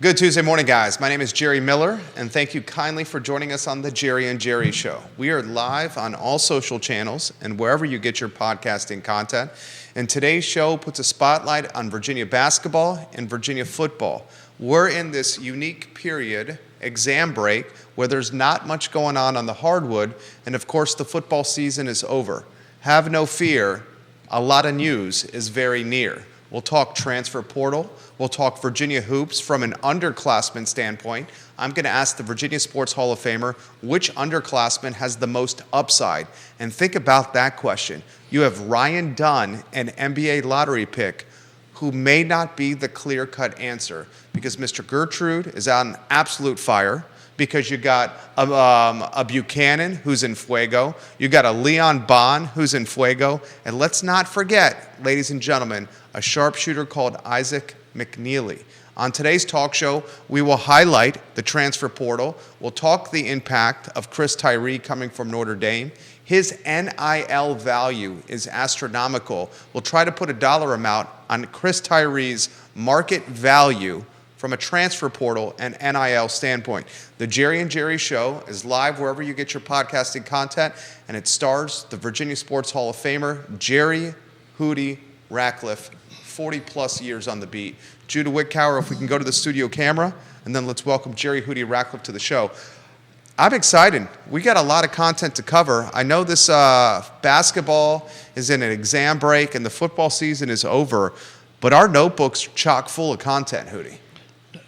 Good Tuesday morning, guys. My name is Jerry Miller, and thank you kindly for joining us on the Jerry and Jerry Show. We are live on all social channels and wherever you get your podcasting content. And today's show puts a spotlight on Virginia basketball and Virginia football. We're in this unique period, exam break, where there's not much going on the hardwood, and of course the football season is over. Have no fear, a lot of news is very near. We'll talk transfer portal. We'll talk Virginia hoops from an underclassman standpoint. I'm going to ask the Virginia Sports Hall of Famer which underclassman has the most upside. And think about that question. You have Ryan Dunn, an NBA lottery pick, who may not be the clear-cut answer because Mr. Gertrude is on absolute fire. Because you got a Buchanan who's in fuego. You got a Leon Bond who's in fuego. And let's not forget, ladies and gentlemen, a sharpshooter called Isaac McKneely. On today's talk show, we will highlight the transfer portal. We'll talk the impact of Chris Tyree coming from Notre Dame. His NIL value is astronomical. We'll try to put a dollar amount on Chris Tyree's market value from a transfer portal and NIL standpoint. The Jerry and Jerry Show is live wherever you get your podcasting content, and it stars the Virginia Sports Hall of Famer, Jerry Hootie Ratcliffe, 40-plus years on the beat. Judah Wickower, if we can go to the studio camera, and then let's welcome Jerry Hootie Ratcliffe to the show. I'm excited. We got a lot of content to cover. I know this basketball is in an exam break, and the football season is over, but our notebook's chock full of content, Hootie.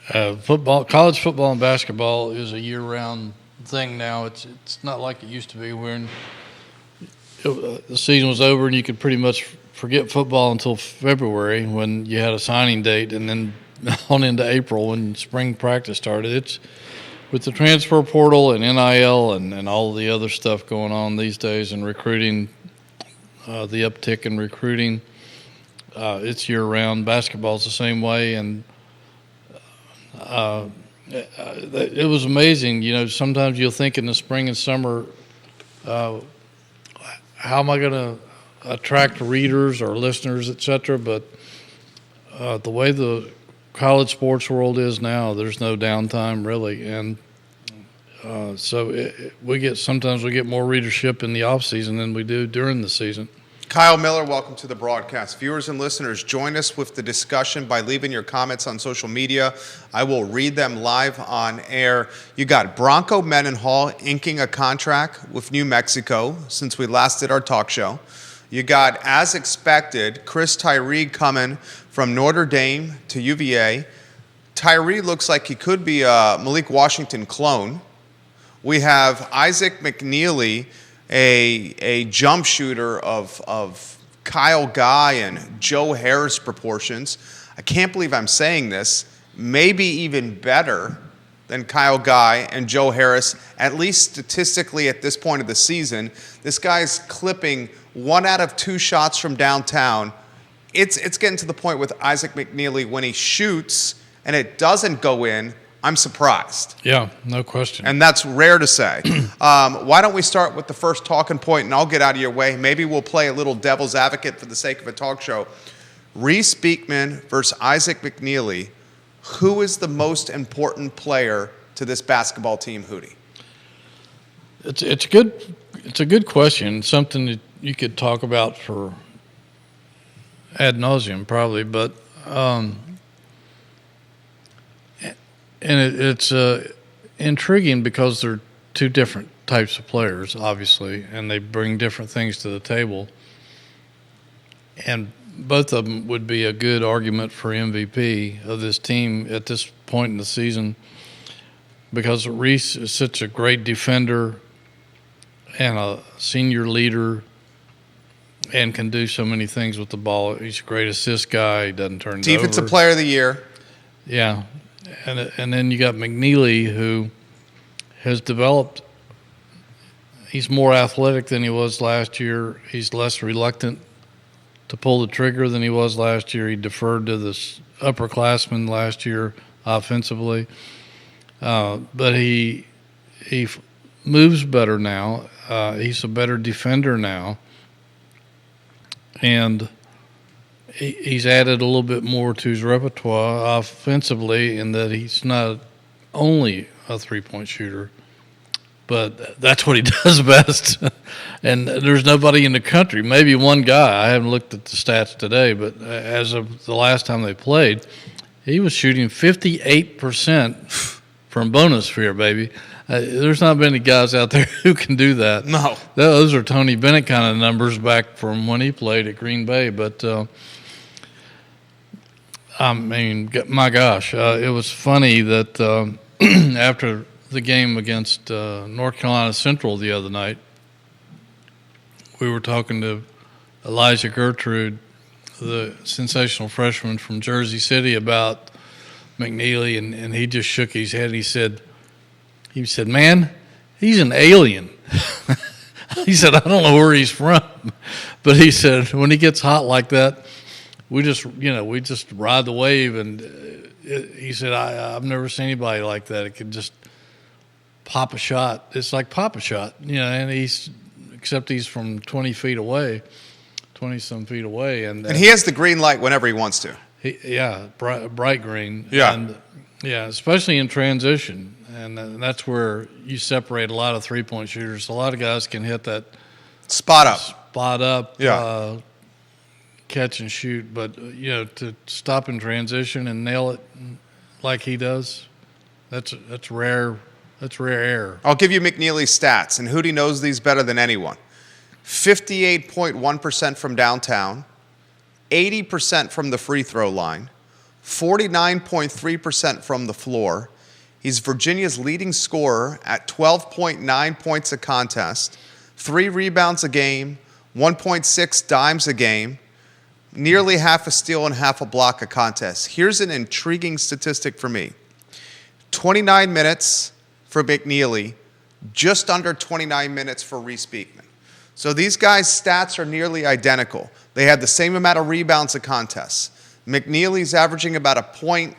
College football and basketball is a year-round thing now. It's not like it used to be when the season was over and you could pretty much forget football until February when you had a signing date, and then on into April when spring practice started. It's with the transfer portal and NIL and all the other stuff going on these days and recruiting, the uptick in recruiting. It's year-round. Basketball's the same way, and it was amazing. You know, sometimes you'll think in the spring and summer, how am I going to attract readers or listeners, et cetera? But the way the college sports world is now, there's no downtime really, and so sometimes we get more readership in the off season than we do during the season. Kyle Miller, welcome to the broadcast. Viewers and listeners, join us with the discussion by leaving your comments on social media. I will read them live on air. You got Bronco Mendenhall inking a contract with New Mexico since we last did our talk show. You got, as expected, Chris Tyree coming from Notre Dame to UVA. Tyree looks like he could be a Malik Washington clone. We have Isaac McKneely, a jump shooter of Kyle Guy and Joe Harris proportions. I can't believe I'm saying this. Maybe even better than Kyle Guy and Joe Harris, at least statistically at this point of the season. This guy's clipping 1 out of 2 shots from downtown. It's getting to the point with Isaac McKneely when he shoots and it doesn't go in, I'm surprised. Yeah, no question. And that's rare to say. Why don't we start with the first talking point, and I'll get out of your way. Maybe we'll play a little devil's advocate for the sake of a talk show. Reese Beekman versus Isaac McKneely. Who is the most important player to this basketball team, Hootie? It's a good question. Something that you could talk about for ad nauseum, probably, but. And it's intriguing because they're two different types of players, obviously, and they bring different things to the table. And both of them would be a good argument for MVP of this team at this point in the season because Reese is such a great defender and a senior leader and can do so many things with the ball. He's a great assist guy. He doesn't turn it over. Defensive Player of the Year. Yeah. And then you got McKneely, who has developed. He's more athletic than he was last year. He's less reluctant to pull the trigger than he was last year. He deferred to the upperclassmen last year offensively. But he moves better now. He's a better defender now. And he's added a little bit more to his repertoire offensively in that he's not only a three-point shooter, but that's what he does best. And there's nobody in the country, maybe one guy. I haven't looked at the stats today, but as of the last time they played, he was shooting 58% from bonus sphere, baby. There's not many guys out there who can do that. No. Those are Tony Bennett kind of numbers back from when he played at Green Bay. But, I mean, my gosh, it was funny that after the game against North Carolina Central the other night, we were talking to Elijah Gertrude, the sensational freshman from Jersey City, about McKneely, and he just shook his head. He said, man, he's an alien. He said, I don't know where he's from. But he said, when he gets hot like that, we just ride the wave. And he said, I've never seen anybody like that. It could just pop a shot. It's like pop a shot, and except he's from 20-some feet away. And he has the green light whenever he wants to. Bright green. Yeah. And, especially in transition. And that's where you separate a lot of three-point shooters. A lot of guys can hit that spot up, catch and shoot. But, to stop in transition and nail it like he does, that's rare. That's rare air. I'll give you McKneely's stats, and Hootie knows these better than anyone. 58.1% from downtown, 80% from the free throw line, 49.3% from the floor. He's Virginia's leading scorer at 12.9 points a contest, 3 rebounds a game, 1.6 dimes a game, nearly half a steal and half a block a contest. Here's an intriguing statistic for me. 29 minutes for McKneely, just under 29 minutes for Reese Beekman. So these guys' stats are nearly identical. They had the same amount of rebounds a contest. McKneely's averaging about a point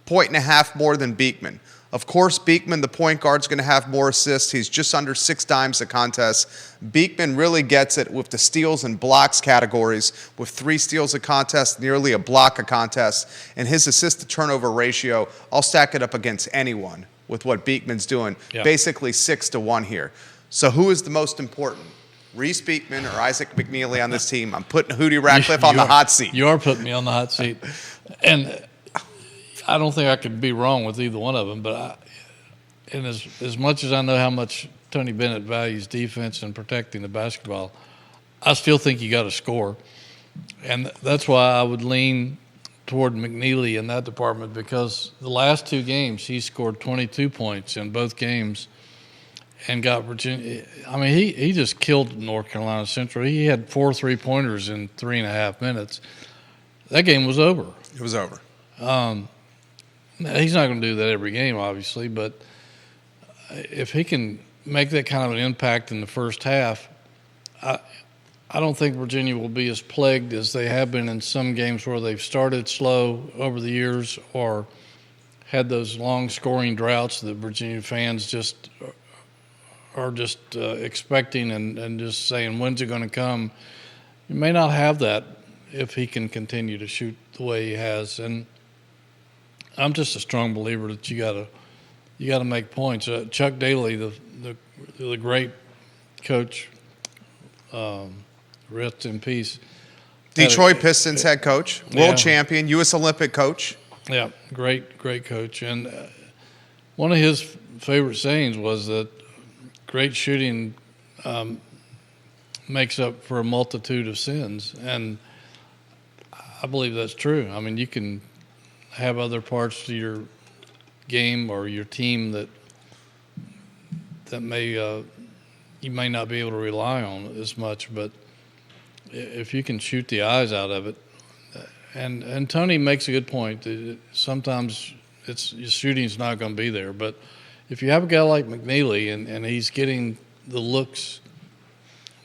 and a half more than Beekman. Of course, Beekman, the point guard, is going to have more assists. He's just under 6 dimes a contest. Beekman really gets it with the steals and blocks categories, with 3 steals a contest, nearly a block a contest. And his assist-to-turnover ratio, I'll stack it up against anyone with what Beekman's doing, basically 6-1 here. So who is the most important, Reese Beekman or Isaac McKneely on this team? I'm putting Hootie Ratcliffe on the hot seat. You are putting me on the hot seat. And I don't think I could be wrong with either one of them, but as much as I know how much Tony Bennett values defense and protecting the basketball, I still think you got to score. And that's why I would lean toward McKneely in that department, because the last 2 games he scored 22 points in both games and got Virginia. I mean, he just killed North Carolina Central. He had 4 3-pointers in 3.5 minutes. That game was over. It was over. He's not going to do that every game, obviously, but if he can make that kind of an impact in the first half, I don't think Virginia will be as plagued as they have been in some games where they've started slow over the years or had those long scoring droughts that Virginia fans just are expecting and just saying, when's it going to come? You may not have that if he can continue to shoot the way he has. And I'm just a strong believer that you got to make points. Chuck Daly, the great coach, rest in peace. Detroit Pistons head coach, world champion, U.S. Olympic coach. Yeah, great coach. And one of his favorite sayings was that great shooting makes up for a multitude of sins. And I believe that's true. I mean, you can have other parts to your game or your team that may you may not be able to rely on as much, but if you can shoot the eyes out of it, and Tony makes a good point. Sometimes your shooting's not going to be there, but if you have a guy like McKneely and he's getting the looks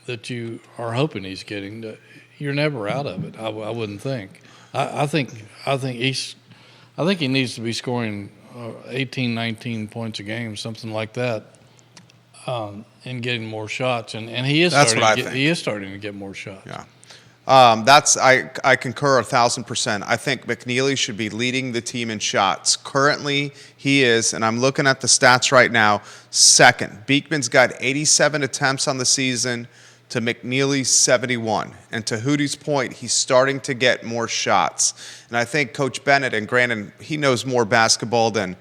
that you are hoping he's getting, you're never out of it. I wouldn't think. I think he needs to be scoring 18, 19 points a game, something like that, and getting more shots. And he is. He is starting to get more shots. Yeah. I concur 1,000%. I think McKneely should be leading the team in shots. Currently, he is, and I'm looking at the stats right now, second. Beekman's got 87 attempts on the season to McKneely's 71. And to Hootie's point, he's starting to get more shots. And I think Coach Bennett, and granted, he knows more basketball than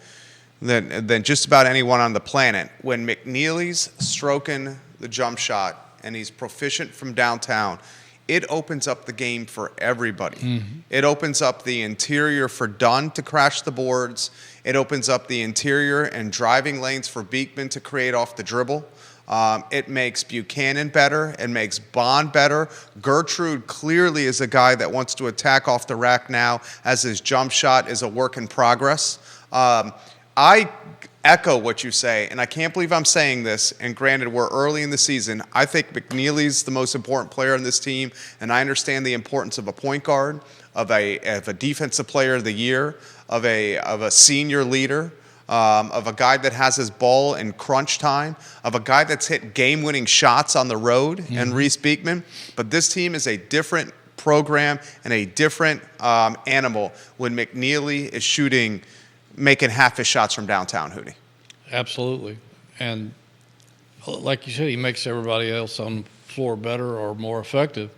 just about anyone on the planet. When McKneely's stroking the jump shot and he's proficient from downtown, it opens up the game for everybody. Mm-hmm. It opens up the interior for Dunn to crash the boards. It opens up the interior and driving lanes for Beekman to create off the dribble. It makes Buchanan better. It makes Bond better. Gertrude clearly is a guy that wants to attack off the rack now, as his jump shot is a work in progress. I echo what you say, and I can't believe I'm saying this, and granted, we're early in the season. I think McKneely's the most important player on this team, and I understand the importance of a point guard, of a defensive player of the year, of a senior leader, of a guy that has his ball in crunch time, of a guy that's hit game-winning shots on the road, and Reese Beekman. But this team is a different program and a different animal when McKneely is making half his shots from downtown, Hootie. Absolutely. And like you said, he makes everybody else on the floor better or more effective,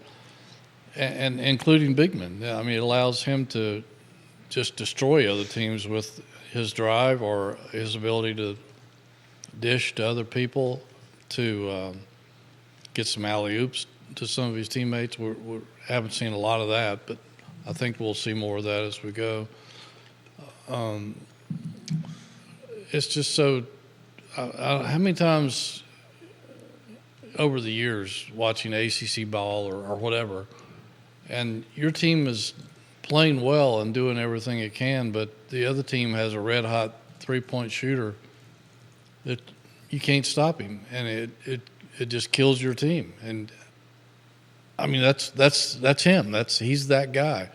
and including Beekman. I mean, it allows him to just destroy other teams with his drive or his ability to dish to other people, to get some alley-oops to some of his teammates. We haven't seen a lot of that, but I think we'll see more of that as we go. It's just so how many times over the years watching ACC ball or whatever, and your team is playing well and doing everything it can, but the other team has a red-hot three-point shooter that you can't stop him, and it just kills your team. And I mean, that's him. He's that guy.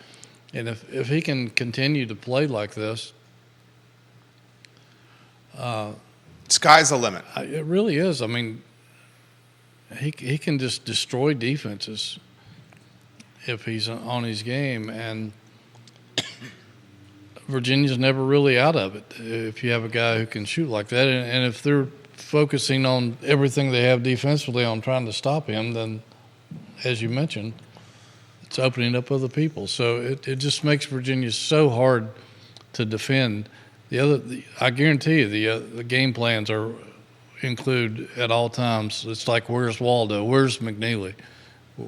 And if he can continue to play like this, sky's the limit. It really is. I mean, he can just destroy defenses if he's on his game, and Virginia's never really out of it if you have a guy who can shoot like that. And if they're focusing on everything they have defensively on trying to stop him, then, as you mentioned, it's opening up other people. So it just makes Virginia so hard to defend. I guarantee you, the game plans include at all times. It's like, where's Waldo? Where's McKneely?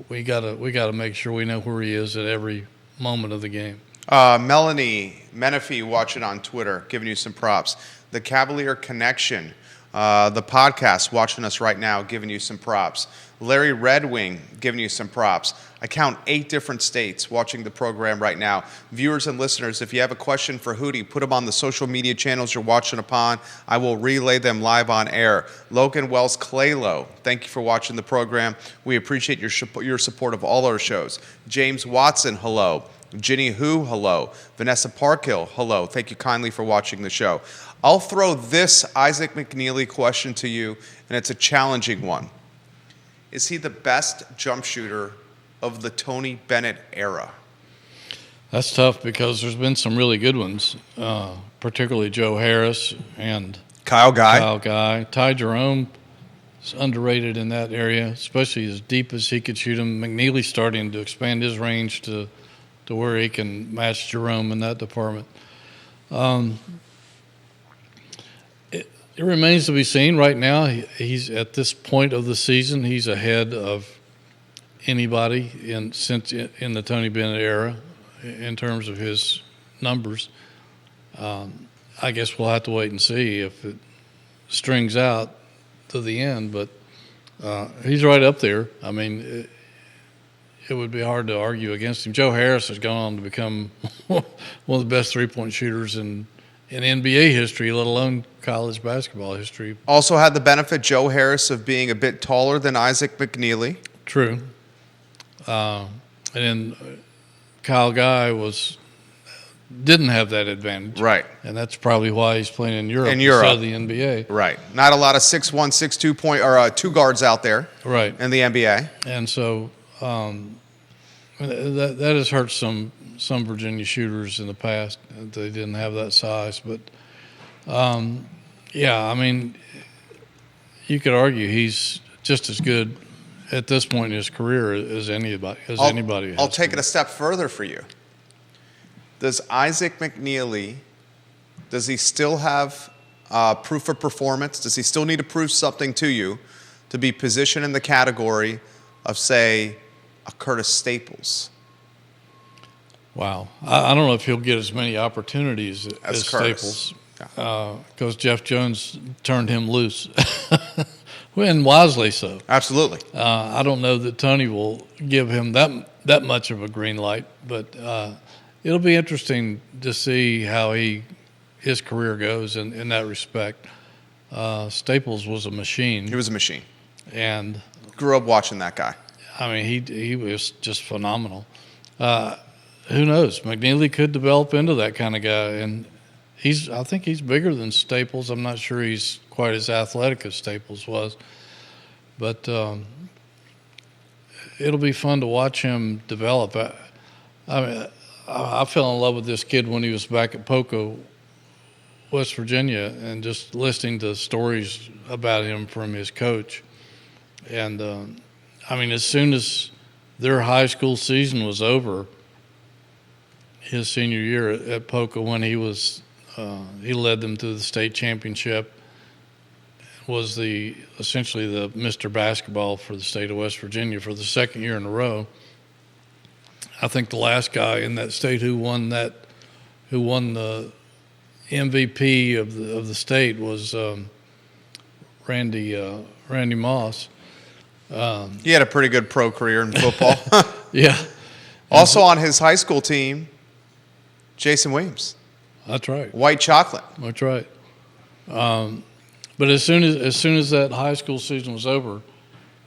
We gotta make sure we know where he is at every moment of the game. Melanie Menifee watching on Twitter, giving you some props. The Cavalier Connection, the podcast watching us right now, giving you some props. Larry Red Wing giving you some props. I count 8 different states watching the program right now. Viewers and listeners, if you have a question for Hootie, put them on the social media channels you're watching upon. I will relay them live on air. Logan Wells Claylow, thank you for watching the program. We appreciate your support of all our shows. James Watson, hello. Ginny Hu, hello. Vanessa Parkhill, hello. Thank you kindly for watching the show. I'll throw this Isaac McKneely question to you, and it's a challenging one. Is he the best jump shooter of the Tony Bennett era? That's tough because there's been some really good ones, particularly Joe Harris and Kyle Guy. Ty Jerome is underrated in that area, especially as deep as he could shoot him. McKneely's starting to expand his range to where he can match Jerome in that department. It remains to be seen. Right now, he's at this point of the season, he's ahead of anybody in the Tony Bennett era in terms of his numbers. I guess we'll have to wait and see if it strings out to the end, but he's right up there. I mean, it would be hard to argue against him. Joe Harris has gone on to become one of the best three-point shooters in NBA history, let alone college basketball history. Also had the benefit, Joe Harris, of being a bit taller than Isaac McKneely. True. And then Kyle Guy didn't have that advantage. Right. And that's probably why he's playing in Europe instead of the NBA. Right. Not a lot of 6'1", 6'2" two guards out there. Right. In the NBA. And so That has hurt some Virginia shooters in the past. They didn't have that size, but yeah, I mean, you could argue he's just as good at this point in his career as anybody. I'll take it a step further for you. Does Isaac McKneely, does he still have proof of performance? Does he still need to prove something to you to be positioned in the category of, say, a Curtis Staples? Wow. I don't know if he'll get as many opportunities as Staples, because Jeff Jones turned him loose, and wisely so. Absolutely. I don't know that Tony will give him that much of a green light, but it'll be interesting to see how his career goes in that respect. Staples was a machine. He was a machine. And grew up watching that guy. I mean, he was just phenomenal. Who knows? McKneely could develop into that kind of guy, and I think he's bigger than Staples. I'm not sure he's quite as athletic as Staples was, but it'll be fun to watch him develop. I mean, I fell in love with this kid when he was back at Poco, West Virginia, and just listening to stories about him from his coach. And I mean, as soon as their high school season was over, his senior year at Poco, when he led them to the state championship, was essentially the Mr. Basketball for the state of West Virginia for the second year in a row. I think the last guy in that state who won the MVP of the state was Randy Moss. He had a pretty good pro career in football. Yeah. Also on his high school team, Jason Williams. That's right. White chocolate. That's right. But as soon as that high school season was over,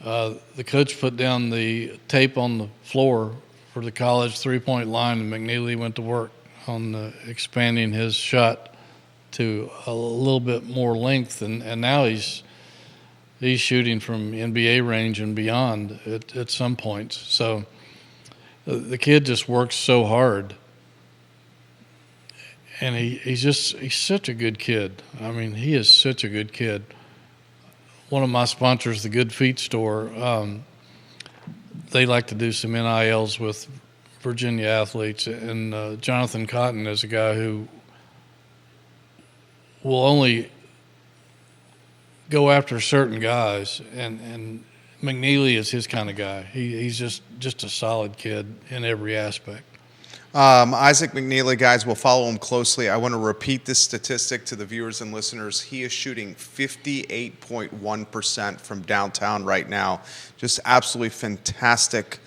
the coach put down the tape on the floor for the college three-point line, and McKneely went to work on expanding his shot to a little bit more length, and now he's shooting from NBA range and beyond at some points. So the kid just works so hard, and he's such a good kid. I mean, he is such a good kid. One of my sponsors, the Good Feet store, they like to do some NILs with Virginia athletes, and Jonathan Cotton is a guy who will only go after certain guys, and McKneely is his kind of guy. He's just a solid kid in every aspect. Isaac McKneely, guys, will follow him closely. I want to repeat this statistic to the viewers and listeners. He is shooting 58.1% from downtown right now. Just absolutely fantastic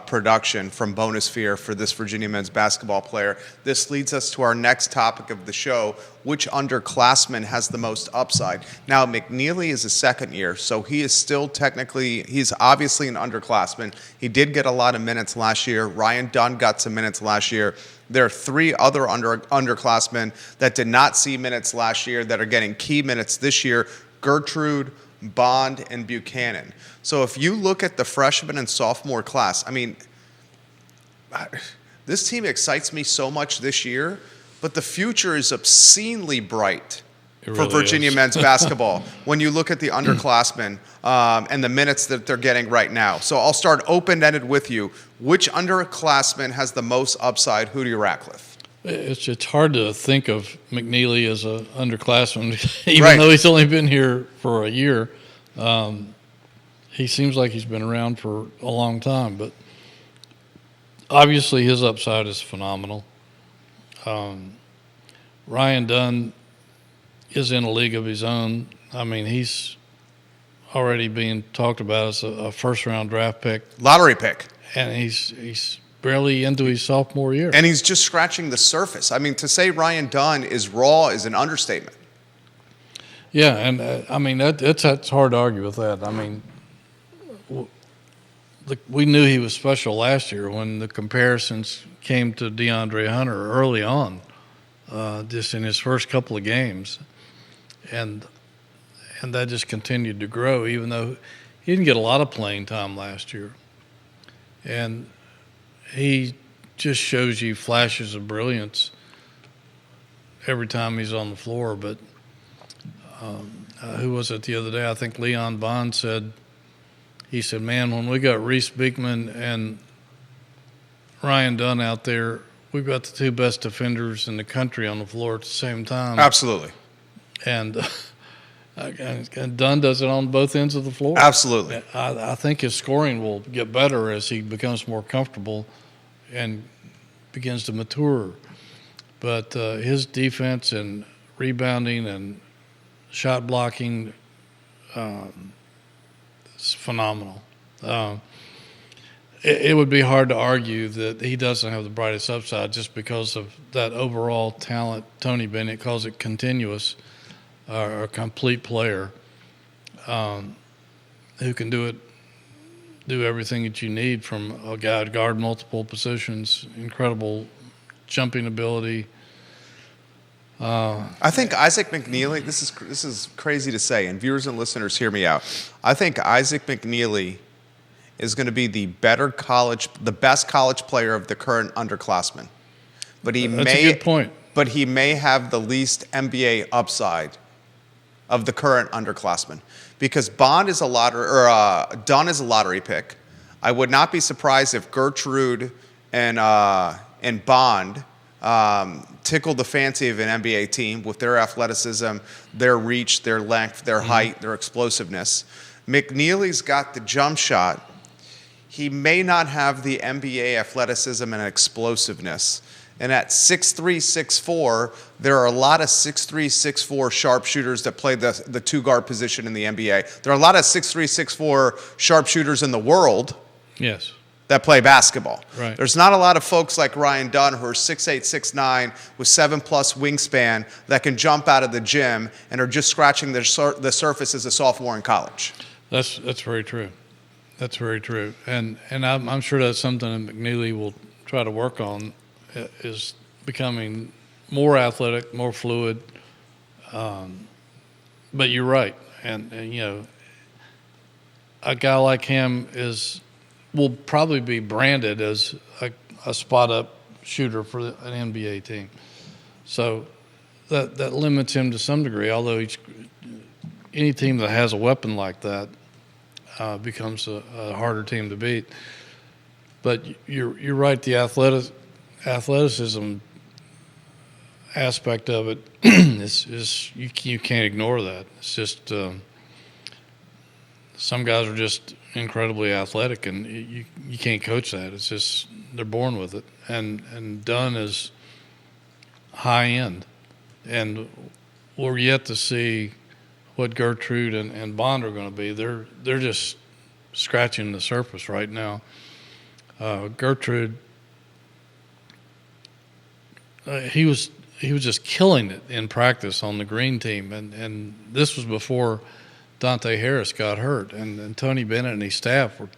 production from Bonusphere for this Virginia men's basketball player. This leads us to our next topic of the show: which underclassman has the most upside? Now, McKneely is a second year, so he is still he's obviously an underclassman. He did get a lot of minutes last year. Ryan Dunn got some minutes last year. There are three other underclassmen that did not see minutes last year that are getting key minutes this year: Gertrude, Bond, and Buchanan. So if you look at the freshman and sophomore class, I mean, this team excites me so much this year, but the future is obscenely bright for Virginia men's basketball when you look at the underclassmen and the minutes that they're getting right now. So I'll start open-ended with you. Which underclassman has the most upside? Who do you, Ratcliffe? It's hard to think of McKneely as an underclassman, even though he's only been here for a year. He seems like he's been around for a long time, but obviously his upside is phenomenal. Ryan Dunn is in a league of his own. I mean, he's already being talked about as a first-round draft pick. Lottery pick. And he's barely into his sophomore year. And he's just scratching the surface. I mean, to say Ryan Dunn is raw is an understatement. Yeah, and I mean, that's hard to argue with that. I mean, we knew he was special last year when the comparisons came to DeAndre Hunter early on, just in his first couple of games. And that just continued to grow, even though he didn't get a lot of playing time last year. And he just shows you flashes of brilliance every time he's on the floor. But who was it the other day? I think Leon Bond said, man, when we got Reese Beekman and Ryan Dunn out there, we've got the two best defenders in the country on the floor at the same time. Absolutely. And Dunn does it on both ends of the floor. Absolutely. I think his scoring will get better as he becomes more comfortable and begins to mature. But his defense and rebounding and shot blocking is phenomenal. It would be hard to argue that he doesn't have the brightest upside just because of that overall talent. Tony Bennett calls it continuous, or a complete player who can do everything that you need from a guy to guard multiple positions, incredible jumping ability. I think Isaac McKneely, this is crazy to say, and viewers and listeners hear me out. I think Isaac McKneely is going to be the best college player of the current underclassmen. But that's a good point. But he may have the least NBA upside of the current underclassmen, because Dunn is a lottery pick. I would not be surprised if Gertrude and Bond tickled the fancy of an NBA team with their athleticism, their reach, their length, their height, their explosiveness. McKneely's got the jump shot. He may not have the NBA athleticism and explosiveness. And at 6'3", 6'4", there are a lot of 6'3", 6'4" sharpshooters that play the two-guard position in the NBA. There are a lot of 6'3", 6'4" sharpshooters in the world. Yes. That play basketball. Right. There's not a lot of folks like Ryan Dunn who are 6'8", 6'9", with 7+ wingspan that can jump out of the gym and are just scratching the surface as a sophomore in college. That's very true. That's very true. And I'm sure that's something that McKneely will try to work on, is becoming more athletic, more fluid. But you're right. And you know, a guy like him will probably be branded as a spot-up shooter for an NBA team. So that limits him to some degree, although any team that has a weapon like that becomes a harder team to beat. But you're right, the athleticism aspect of it is you can't ignore that. It's just some guys are just incredibly athletic, and you can't coach that. It's just they're born with it. And Dunn is high end, and we're yet to see what Gertrude and Bond are going to be. They're just scratching the surface right now. Gertrude, he was just killing it in practice on the green team, and this was before Dante Harris got hurt, and Tony Bennett and his staff were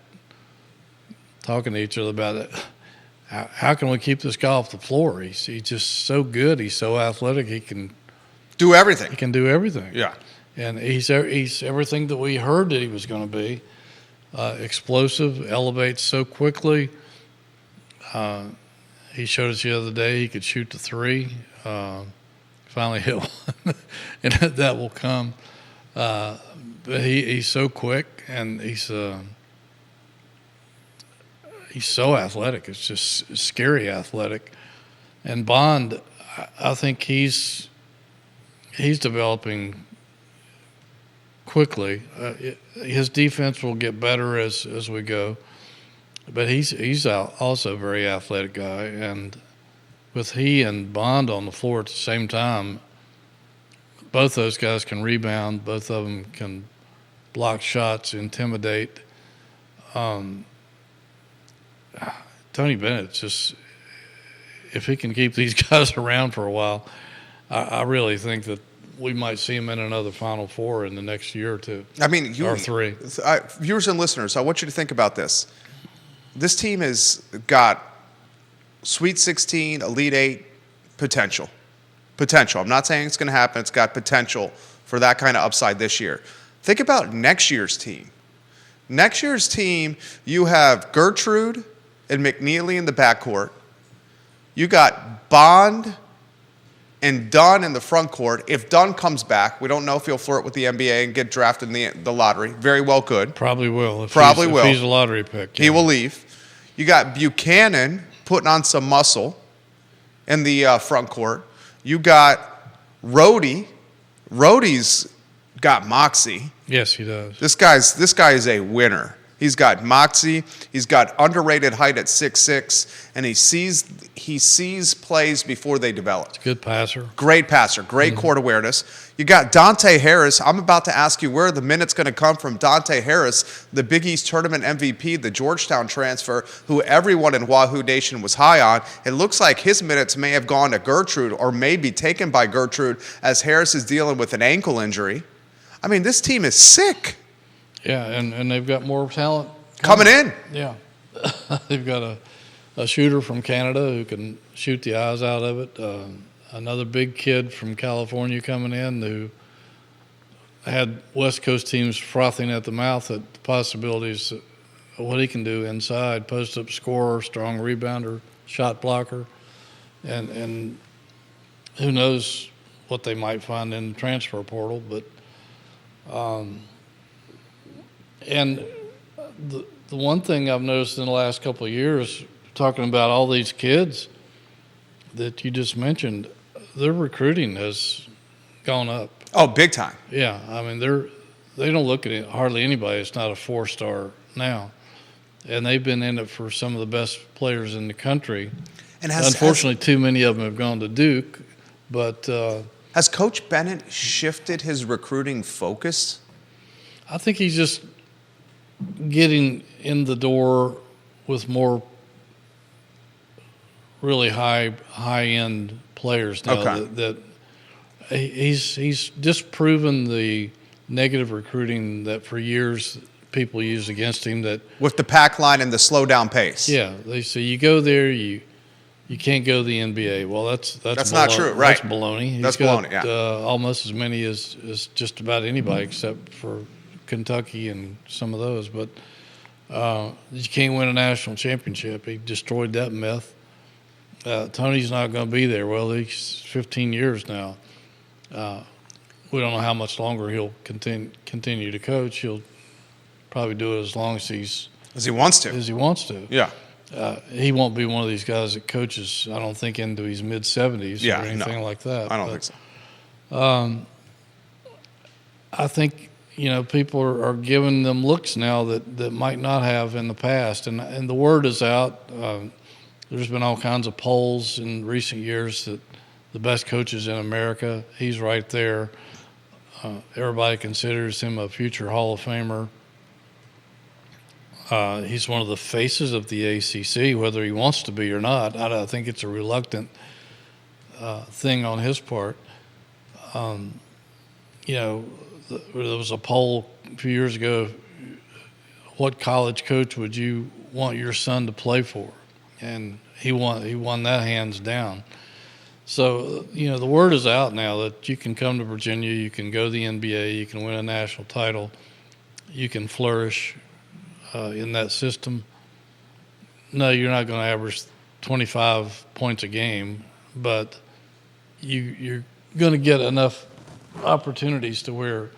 talking to each other about it. How can we keep this guy off the floor? He's just so good. He's so athletic. He can do everything. He can do everything. Yeah. And he's everything that we heard that he was going to be. Explosive, elevates so quickly. He showed us the other day he could shoot the three. Finally hit one, and that will come. But he's so quick, and he's so athletic. It's just scary athletic. And Bond, I think he's developing quickly. His defense will get better as we go, but he's also a very athletic guy. And with he and Bond on the floor at the same time, both those guys can rebound. Both of them can block shots, intimidate. Tony Bennett, just if he can keep these guys around for a while, I really think that we might see him in another Final Four in the next year or two. I mean, or three. Viewers and listeners, I want you to think about this. This team has got Sweet 16, Elite 8 potential. I'm not saying it's going to happen. It's got potential for that kind of upside this year. Think about next year's team. Next year's team, you have Gertrude and McKneely in the backcourt. You got Bond and Dunn in the front court. If Dunn comes back, we don't know if he'll flirt with the NBA and get drafted in the lottery. Very well could. Probably will. If he's a lottery pick. He will leave. You got Buchanan putting on some muscle in the front court. You got Rhodey. Rhodey's got moxie. Yes, he does. This guy is a winner. He's got moxie. He's got underrated height at 6'6", and he sees plays before they develop. He's a good passer. Great passer. Great court awareness. You got Dante Harris. I'm about to ask you where the minutes going to come from. Dante Harris, the Big East Tournament MVP, the Georgetown transfer, who everyone in Wahoo Nation was high on. It looks like his minutes may have gone to Gertrude or may be taken by Gertrude as Harris is dealing with an ankle injury. I mean, this team is sick. Yeah, and they've got more talent coming in. Yeah. They've got a shooter from Canada who can shoot the eyes out of it. Another big kid from California coming in who had West Coast teams frothing at the mouth at the possibilities of what he can do inside. Post-up scorer, strong rebounder, shot blocker. And who knows what they might find in the transfer portal. But and the one thing I've noticed in the last couple of years, talking about all these kids that you just mentioned, their recruiting has gone up. Oh, big time. Yeah, I mean they don't look at it, hardly anybody. It's not a 4-star now, and they've been in it for some of the best players in the country. And unfortunately, too many of them have gone to Duke. But has Coach Bennett shifted his recruiting focus? I think he's just getting in the door with more really high-end players now. Okay. that he's disproven the negative recruiting that for years people used against him. That with the pack line and the slow down pace. Yeah, they say you go there, you can't go to the NBA. Well, that's not true, right? That's baloney. That's baloney. Yeah, almost as many as just about anybody except for Kentucky and some of those. But you can't win a national championship. He destroyed that myth. Tony's not going to be there. Well, he's 15 years now. We don't know how much longer he'll continue to coach. He'll probably do it as long as he wants to. Yeah. He won't be one of these guys that coaches, I don't think, into his mid-70s or anything like that. I don't think so. I think, people are giving them looks now that might not have in the past. And the word is out. There's been all kinds of polls in recent years that the best coaches in America, he's right there. Everybody considers him a future Hall of Famer. He's one of the faces of the ACC, whether he wants to be or not. I think it's a reluctant thing on his part. There was a poll a few years ago, what college coach would you want your son to play for? And he won that hands down. So, the word is out now that you can come to Virginia, you can go to the NBA, you can win a national title, you can flourish in that system. No, you're not going to average 25 points a game, but you're going to get enough opportunities to where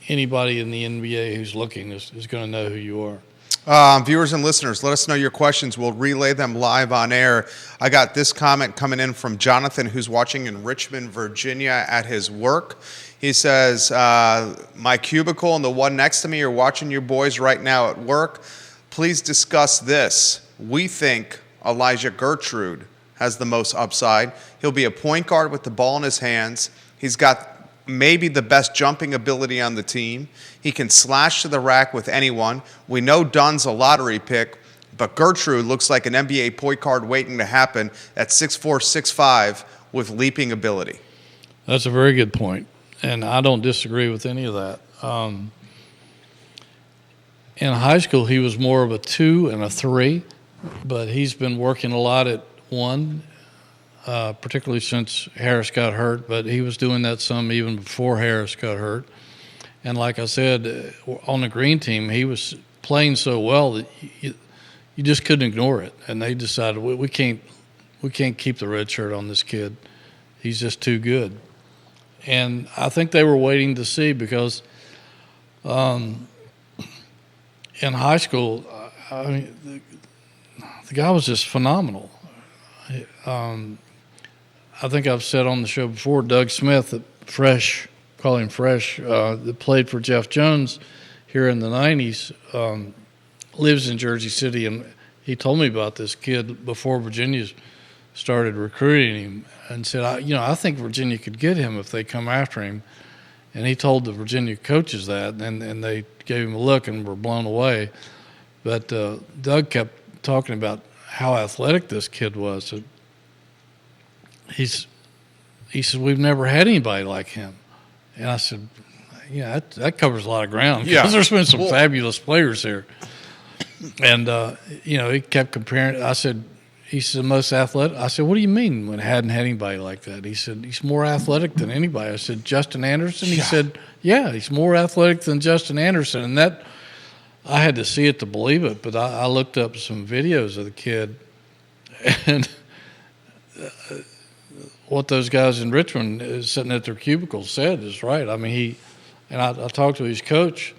anybody in the NBA who's looking is going to know who you are. Viewers and listeners, let us know your questions. We'll relay them live on air. I got this comment coming in from Jonathan, who's watching in Richmond, Virginia at his work. He says, my cubicle and the one next to me are watching you boys right now at work. Please discuss this. We think Elijah Gertrude has the most upside. He'll be a point guard with the ball in his hands. He's got maybe the best jumping ability on the team. He can slash to the rack with anyone. We know Dunn's a lottery pick, but Gertrude looks like an NBA point guard waiting to happen at 6'4", 6'5", with leaping ability. That's a very good point, and I don't disagree with any of that. In high school, he was more of a 2 and a 3, but he's been working a lot at 1. Particularly since Harris got hurt, but he was doing that some even before Harris got hurt. And like I said, on the green team, he was playing so well that you just couldn't ignore it, and they decided we can't keep the red shirt on this kid. He's just too good. And I think they were waiting to see because in high school, I mean, the guy was just phenomenal. I think I've said on the show before, Doug Smith, call him Fresh, that played for Jeff Jones here in the 90s, lives in Jersey City, and he told me about this kid before Virginia started recruiting him and said, I think Virginia could get him if they come after him. And he told the Virginia coaches that, and they gave him a look and were blown away. But Doug kept talking about how athletic this kid was. He said, we've never had anybody like him. And I said, yeah, that covers a lot of ground because there's been some fabulous players here. And, he kept comparing. He said, most athletic. I said, what do you mean when hadn't had anybody like that? He said, he's more athletic than anybody. I said, Justin Anderson? He said, yeah, he's more athletic than Justin Anderson. And that, I had to see it to believe it, but I looked up some videos of the kid, and what those guys in Richmond sitting at their cubicles said is right. I mean, I talked to his coach,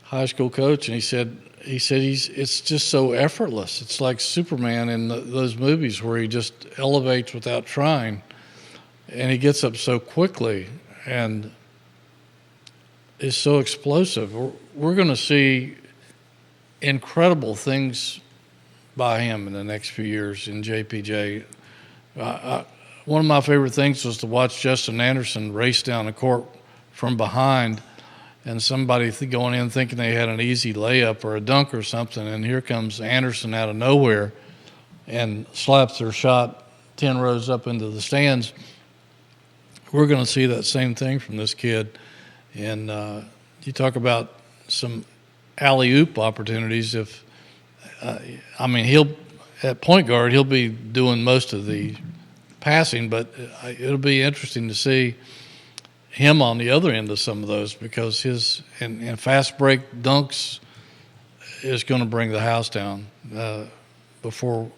high school coach, and he said it's just so effortless. It's like Superman in those movies where he just elevates without trying, and he gets up so quickly and is so explosive. We're going to see incredible things by him in the next few years in JPJ. One of my favorite things was to watch Justin Anderson race down the court from behind, and somebody going in thinking they had an easy layup or a dunk or something, and here comes Anderson out of nowhere and slaps their shot 10 rows up into the stands. We're going to see that same thing from this kid. And you talk about some alley-oop opportunities. He'll at point guard, he'll be doing most of the passing, but it'll be interesting to see him on the other end of some of those because his and fast break dunks is going to bring the house down before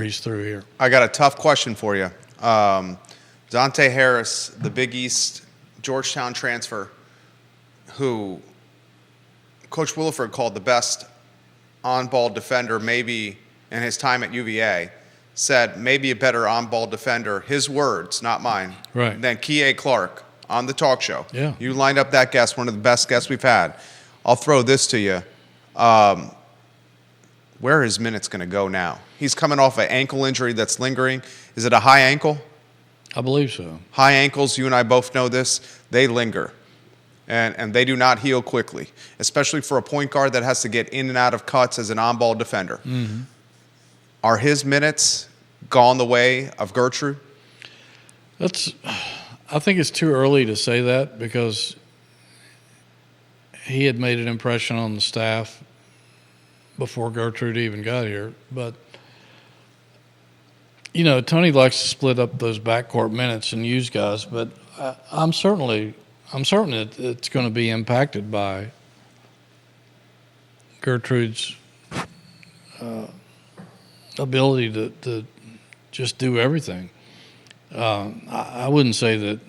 he's through here. I got a tough question for you. Dante Harris, the Big East Georgetown transfer, who Coach Williford called the best on-ball defender maybe in his time at UVA, said maybe a better on-ball defender, his words, not mine, right, than Kie Clark on the talk show. Yeah. You lined up that guest, one of the best guests we've had. I'll throw this to you. Where are his minutes going to go now? He's coming off an ankle injury that's lingering. Is it a high ankle? I believe so. High ankles, you and I both know this, they linger. And they do not heal quickly, especially for a point guard that has to get in and out of cuts as an on-ball defender. Mm-hmm. Are his minutes gone the way of Gertrude? I think it's too early to say that because he had made an impression on the staff before Gertrude even got here. But, Tony likes to split up those backcourt minutes and use guys, but I'm certain it's going to be impacted by Gertrude's ability to just do everything. I wouldn't say that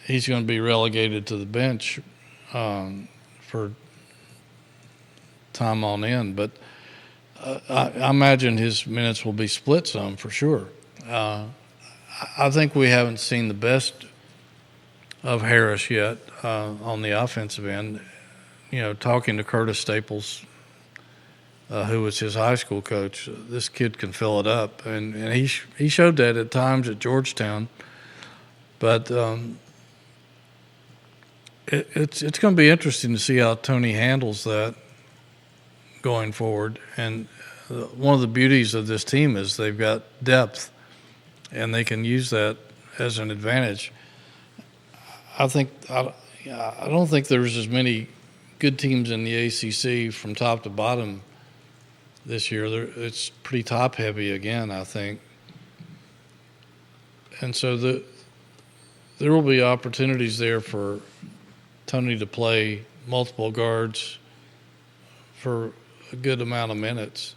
he's going to be relegated to the bench for time on end, but I imagine his minutes will be split some for sure. I think we haven't seen the best of Harris yet on the offensive end. Talking to Curtis Staples, who was his high school coach, this kid can fill it up, and he showed that at times at Georgetown. But it's going to be interesting to see how Tony handles that going forward. And one of the beauties of this team is they've got depth, and they can use that as an advantage. I don't think there's as many good teams in the ACC from top to bottom this year. It's pretty top heavy again, I think. And so there will be opportunities there for Tony to play multiple guards for a good amount of minutes.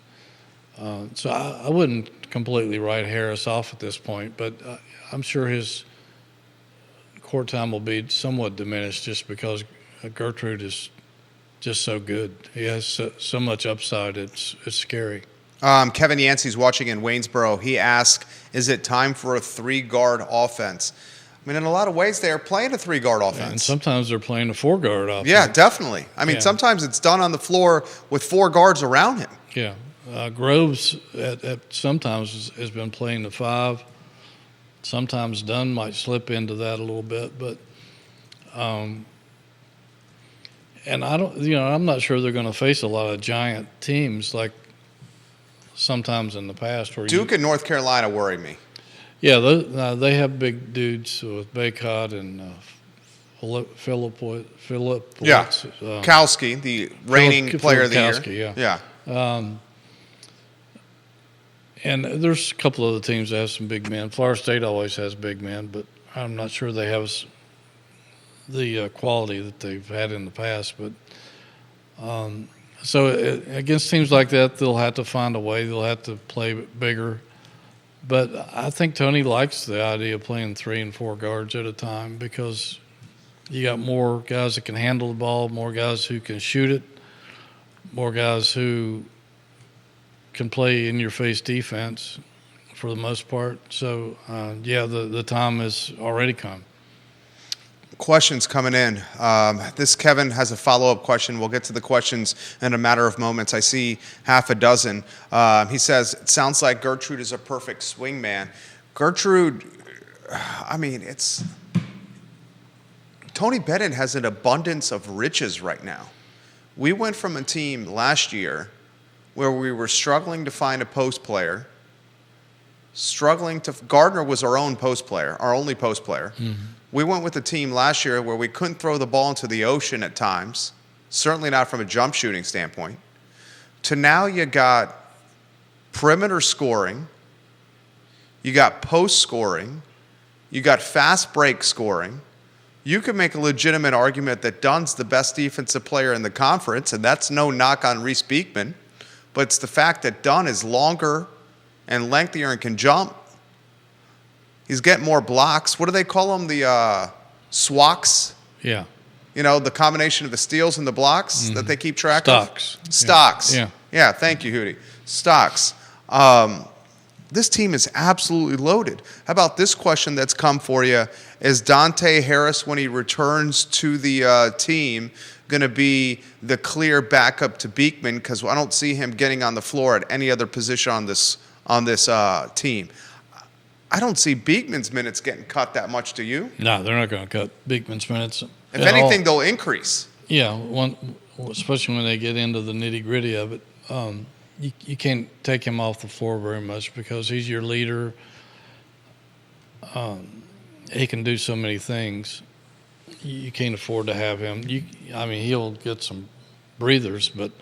So I wouldn't completely write Harris off at this point, but I'm sure his court time will be somewhat diminished just because Gertrude is just so good. He has so much upside. It's scary. Kevin Yancey's watching in Waynesboro. He asked, is it time for a 3-guard offense? I mean, in a lot of ways, they are playing a 3-guard offense. And sometimes they're playing a 4-guard offense. Yeah, definitely. I mean, sometimes it's done on the floor with 4 guards around him. Yeah. Groves at sometimes has been playing the 5. Sometimes Dunn might slip into that a little bit, but and I'm not sure they're going to face a lot of giant teams like sometimes in the past. Where Duke and North Carolina worry me. Yeah, they have big dudes with Baycott and Philip. Yeah, Kowski, the reigning player of the year. Yeah. And there's a couple of other teams that have some big men. Florida State always has big men, but I'm not sure they have the quality that they've had in the past. But against teams like that, they'll have to find a way. They'll have to play bigger. But I think Tony likes the idea of playing 3 and 4 guards at a time because you got more guys that can handle the ball, more guys who can shoot it, more guys who can play in-your-face defense for the most part. So, the time has already come. Questions coming in. This Kevin has a follow-up question. We'll get to the questions in a matter of moments. I see half a dozen. He says, it sounds like Gertrude is a perfect swing man. Gertrude, I mean, Tony Bennett has an abundance of riches right now. We went from a team last year where we were struggling to find a post player, Gardner was our own post player, our only post player. Mm-hmm. We went with a team last year where we couldn't throw the ball into the ocean at times, certainly not from a jump shooting standpoint, to now you got perimeter scoring, you got post scoring, you got fast break scoring. You could make a legitimate argument that Dunn's the best defensive player in the conference, and that's no knock on Reese Beekman, but it's the fact that Dunn is longer and lengthier and can jump. He's getting more blocks. What do they call them? The SWACs? Yeah. You know, the combination of the steals and the blocks that they keep track Stocks. of? Stocks. Yeah. Yeah, thank you, Hootie. Stocks. This team is absolutely loaded. How about this question that's come for you? Is Dante Harris, when he returns to the team, going to be the clear backup to Beekman? Because I don't see him getting on the floor at any other position on this team. I don't see Beekman's minutes getting cut that much, do you? No, they're not going to cut Beekman's minutes. If anything, they'll increase. Yeah, especially when they get into the nitty-gritty of it. You can't take him off the floor very much because he's your leader. He can do so many things. You can't afford to have him. He'll get some breathers, but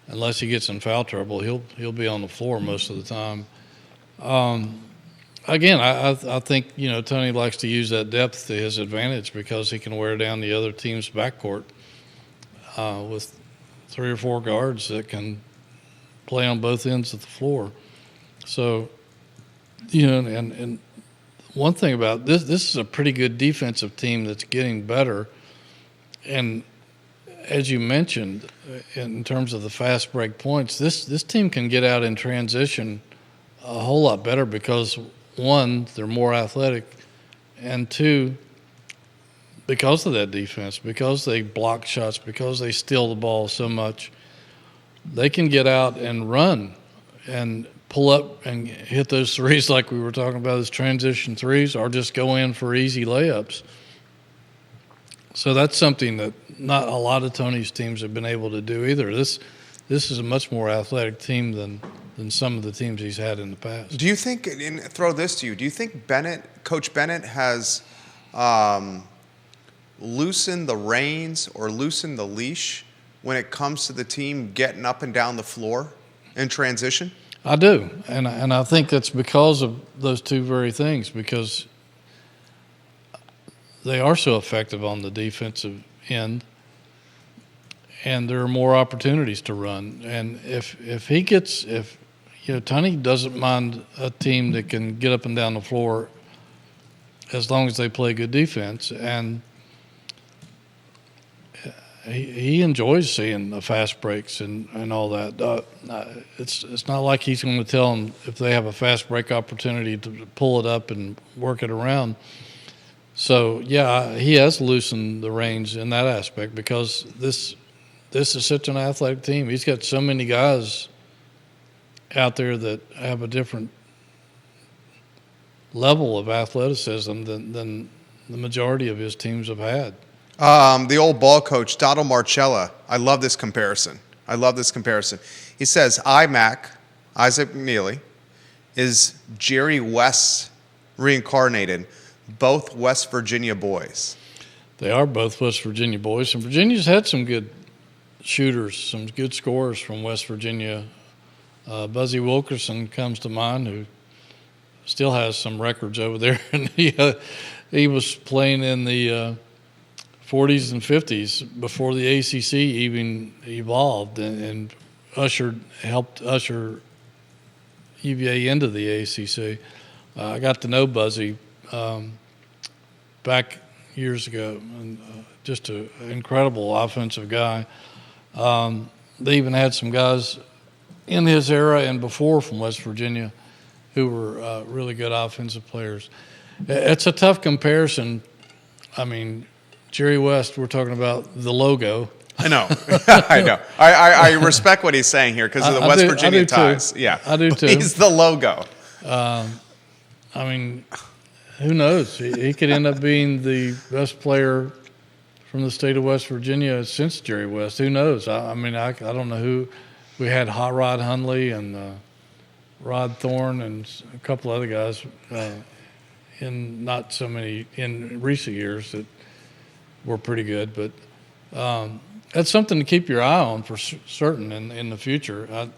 unless he gets in foul trouble, he'll be on the floor most of the time. Again, I think Tony likes to use that depth to his advantage because he can wear down the other team's backcourt with 3 or 4 guards that can play on both ends of the floor. So, and one thing about this is a pretty good defensive team that's getting better. And as you mentioned, in terms of the fast break points, this team can get out in transition a whole lot better because, 1, they're more athletic, and 2, because of that defense, because they block shots, because they steal the ball so much, they can get out and run and pull up and hit those threes like we were talking about, those transition threes, or just go in for easy layups. So that's something that not a lot of Tony's teams have been able to do either. This is a much more athletic team than some of the teams he's had in the past. Do you think, and throw this to you, do you think Coach Bennett has loosened the reins or loosened the leash when it comes to the team getting up and down the floor in transition? I do, and I think that's because of those two very things, because they are so effective on the defensive end, and there are more opportunities to run. And if Tony doesn't mind a team that can get up and down the floor as long as they play good defense. And he enjoys seeing the fast breaks and all that. It's not like he's going to tell them if they have a fast break opportunity to pull it up and work it around. So, yeah, he has loosened the reins in that aspect because this is such an athletic team. He's got so many guys out there that have a different level of athleticism than the majority of his teams have had. The old ball coach, Donald Marcella, I love this comparison. He says, IMAC, Isaac McKneely, is Jerry West reincarnated, both West Virginia boys. They are both West Virginia boys, and Virginia's had some good shooters, some good scorers from West Virginia. Buzzy Wilkerson comes to mind, who still has some records over there, and he was playing in the 40s and 50s before the ACC even evolved, and helped usher UVA into the ACC. I got to know Buzzy back years ago, and just an incredible offensive guy. They even had some guys in his era and before from West Virginia who were really good offensive players. It's a tough comparison. I mean, Jerry West, we're talking about the logo. I know. I know. I respect what he's saying here because of the West Virginia ties. Too. Yeah, I do too. He's the logo. I mean, who knows? He could end up being the best player from the state of West Virginia since Jerry West. Who knows? I mean, I don't know who. We had Hot Rod Hundley and Rod Thorne and a couple other guys in not so many in recent years that were pretty good. But that's something to keep your eye on for certain in the future.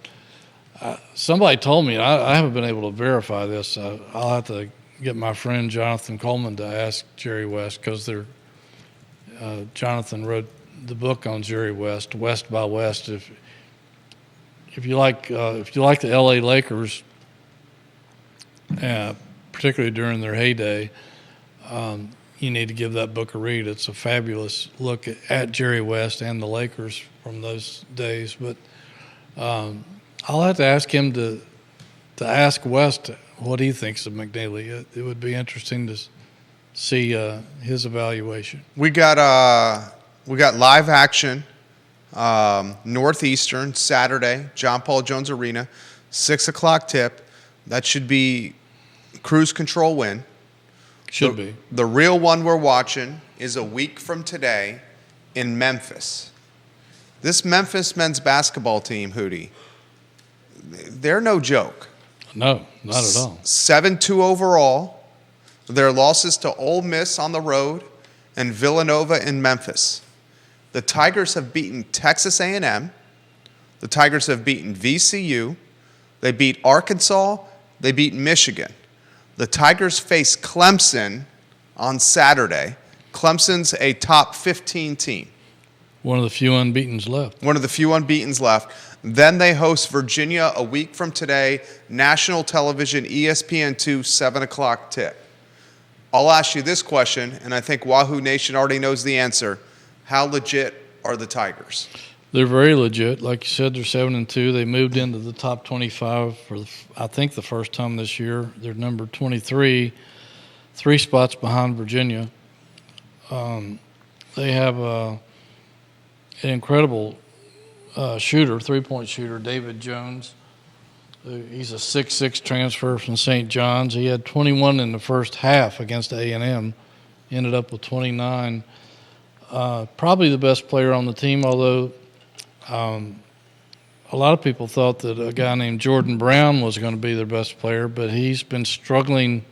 Somebody told me, and I haven't been able to verify this. I'll have to get my friend Jonathan Coleman to ask Jerry West because Jonathan wrote the book on Jerry West, West by West. If you like the LA Lakers, particularly during their heyday, you need to give that book a read. It's a fabulous look at Jerry West and the Lakers from those days. But I'll have to ask him to ask West what he thinks of McKneely. It would be interesting to see his evaluation. We got live action. Northeastern Saturday, John Paul Jones Arena, 6:00 tip. That should be cruise control win. Should be. The real one we're watching is a week from today in Memphis. This Memphis men's basketball team, Hootie, they're no joke. No, not at all. 7-2 overall. Their losses to Ole Miss on the road and Villanova in Memphis. The Tigers have beaten Texas A&M. The Tigers have beaten VCU. They beat Arkansas. They beat Michigan. The Tigers face Clemson on Saturday. Clemson's a top 15 team. One of the few unbeatens left. Then they host Virginia a week from today, national television, ESPN2, 7:00 tip. I'll ask you this question, and I think Wahoo Nation already knows the answer. How legit are the Tigers? They're very legit. Like you said, they're 7-2. They moved into the top 25 for, I think, the first time this year. They're number 23, 3 spots behind Virginia. They have an incredible shooter, three-point shooter, David Jones. He's a 6'6" transfer from St. John's. He had 21 in the first half against A&M, ended up with 29. Probably the best player on the team, although a lot of people thought that a guy named Jordan Brown was going to be their best player, but he's been struggling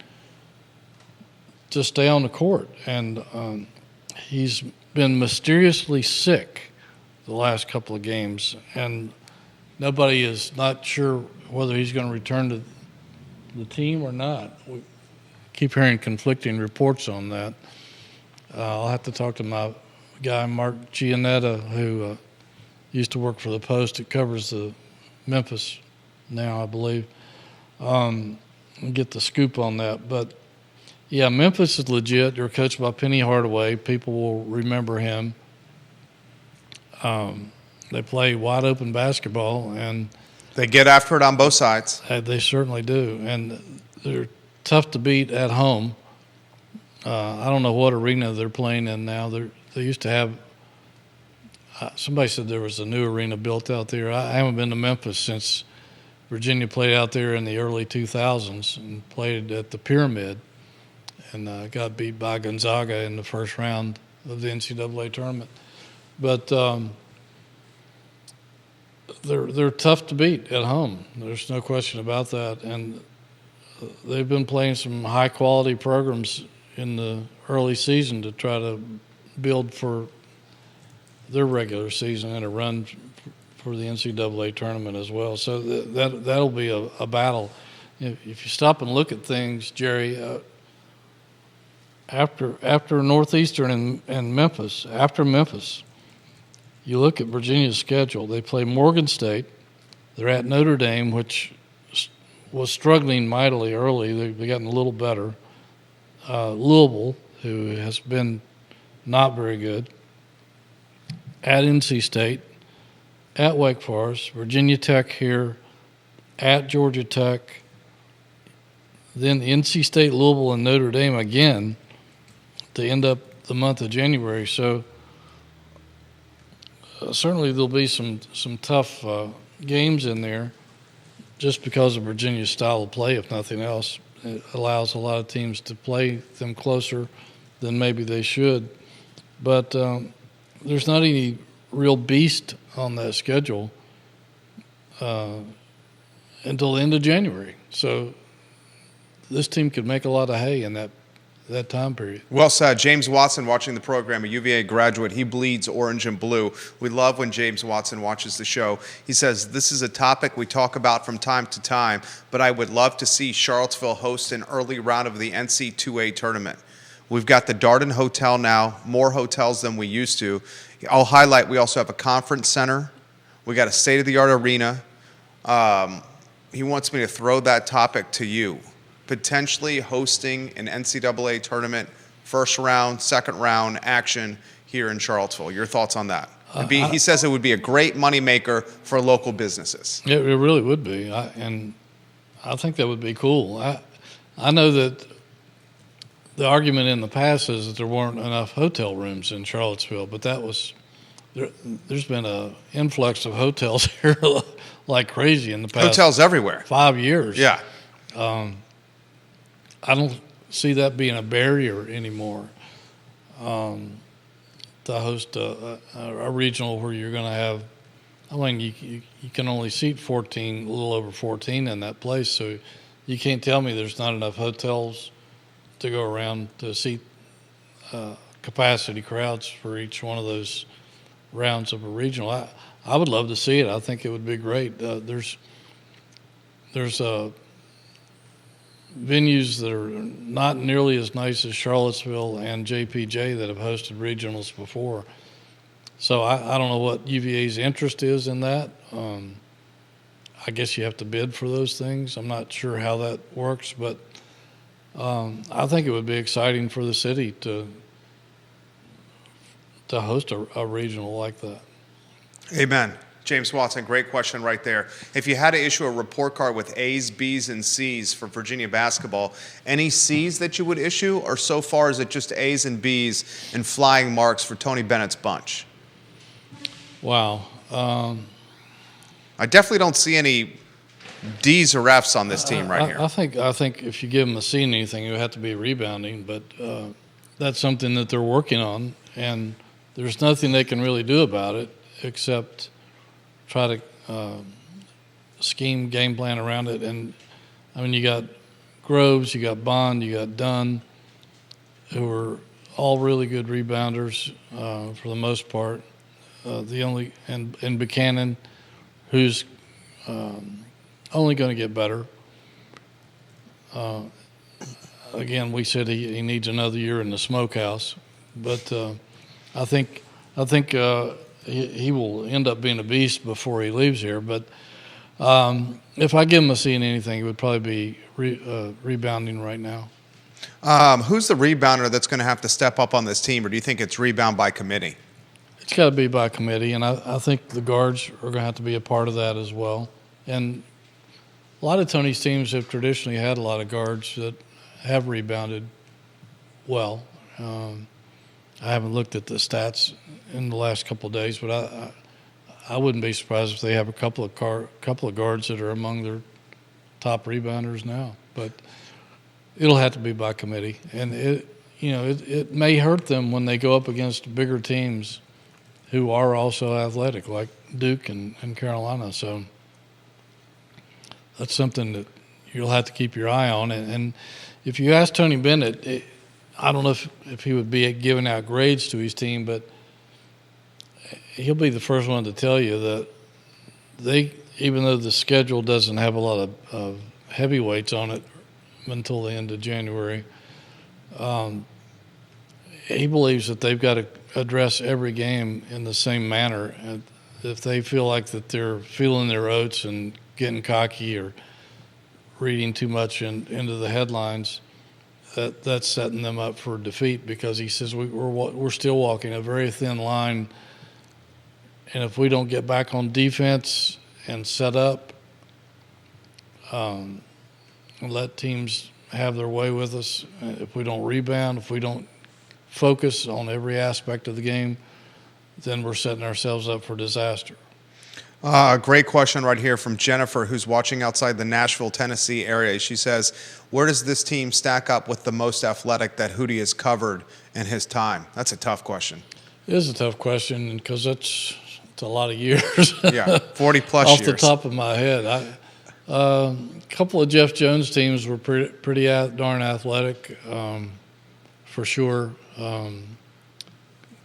to stay on the court, and he's been mysteriously sick the last couple of games, and nobody is not sure whether he's going to return to the team or not. We keep hearing conflicting reports on that. I'll have to talk to my guy, Mark Giannetta, who used to work for the Post. It covers the Memphis now, I believe. Get the scoop on that. But, yeah, Memphis is legit. They're coached by Penny Hardaway. People will remember him. They play wide-open basketball, and They get after it on both sides. they certainly do. And they're tough to beat at home. I don't know what arena they're playing in now. They used to have somebody said there was a new arena built out there. I haven't been to Memphis since Virginia played out there in the early 2000s and played at the Pyramid and got beat by Gonzaga in the first round of the NCAA tournament. But they're tough to beat at home. There's no question about that. And they've been playing some high-quality programs in the early season to try to build for their regular season and a run for the NCAA tournament as well. So that'll be a battle. If you stop and look at things, Jerry, after Northeastern and Memphis, after Memphis, you look at Virginia's schedule. They play Morgan State. They're at Notre Dame, which was struggling mightily early. They've gotten a little better. Louisville, who has been not very good. At NC State, at Wake Forest, Virginia Tech here, at Georgia Tech, then NC State, Louisville, and Notre Dame again to end up the month of January. So certainly there'll be some tough games in there just because of Virginia's style of play, if nothing else. It allows a lot of teams to play them closer than maybe they should. But there's not any real beast on that schedule until the end of January. So this team could make a lot of hay in that time period. Well said. James Watson watching the program, a UVA graduate. He bleeds orange and blue. We love when James Watson watches the show. He says, this is a topic we talk about from time to time, but I would love to see Charlottesville host an early round of the NC2A tournament. We've got the Darden Hotel now, more hotels than we used to. I'll highlight we also have a conference center. We got a state-of-the-art arena. He wants me to throw that topic to you. Potentially hosting an NCAA tournament, first round, second round action here in Charlottesville. Your thoughts on that? He says it would be a great moneymaker for local businesses. It really would be. And I think that would be cool. I know that the argument in the past is that there weren't enough hotel rooms in Charlottesville, but there's been an influx of hotels here like crazy in the past. Hotels everywhere. 5 years. Yeah. I don't see that being a barrier anymore to host a regional where you're going to have, I mean, you can only seat 14, a little over 14 in that place, so you can't tell me there's not enough hotels to go around to seat capacity crowds for each one of those rounds of a regional. I would love to see it. I think it would be great. There's venues that are not nearly as nice as Charlottesville and JPJ that have hosted regionals before. So I don't know what UVA's interest is in that. I guess you have to bid for those things. I'm not sure how that works, but I think it would be exciting for the city to host a regional like that. Amen. James Watson, great question right there. If you had to issue a report card with A's, B's, and C's for Virginia basketball, any C's that you would issue, or so far is it just A's and B's and flying marks for Tony Bennett's bunch? Wow. I definitely don't see any D's or F's on this team right here. I think if you give them a C in anything, it would have to be rebounding, but that's something that they're working on, and there's nothing they can really do about it except try to scheme, game plan around it. And, I mean, you got Groves, you got Bond, you got Dunn, who are all really good rebounders for the most part. And Buchanan, who's only going to get better. Again, we said he needs another year in the smokehouse, but I think he will end up being a beast before he leaves here. But If I give him a C in anything, it would probably be rebounding right now. Who's the rebounder that's going to have to step up on this team, or do you think it's rebound by committee? It's got to be by committee, and I think the guards are going to have to be a part of that as well. And a lot of Tony's teams have traditionally had a lot of guards that have rebounded well. I haven't looked at the stats in the last couple of days, but I wouldn't be surprised if they have a couple of guards that are among their top rebounders now. But it'll have to be by committee, and it may hurt them when they go up against bigger teams who are also athletic, like Duke and Carolina. So that's something that you'll have to keep your eye on. And if you ask Tony Bennett, I don't know if he would be giving out grades to his team, but he'll be the first one to tell you that even though the schedule doesn't have a lot of heavyweights on it until the end of January, he believes that they've got to address every game in the same manner. And if they feel like that they're feeling their oats and getting cocky or reading too much into the headlines, that's setting them up for defeat, because he says we're still walking a very thin line, and if we don't get back on defense and set up and let teams have their way with us, if we don't rebound, if we don't focus on every aspect of the game, then we're setting ourselves up for disaster. Great question right here from Jennifer, who's watching outside the Nashville, Tennessee area. She says, where does this team stack up with the most athletic that Hootie has covered in his time? That's a tough question. It is a tough question because it's a lot of years. Yeah, 40-plus Off years. the top of my head. A couple of Jeff Jones teams were pretty darn athletic, for sure. A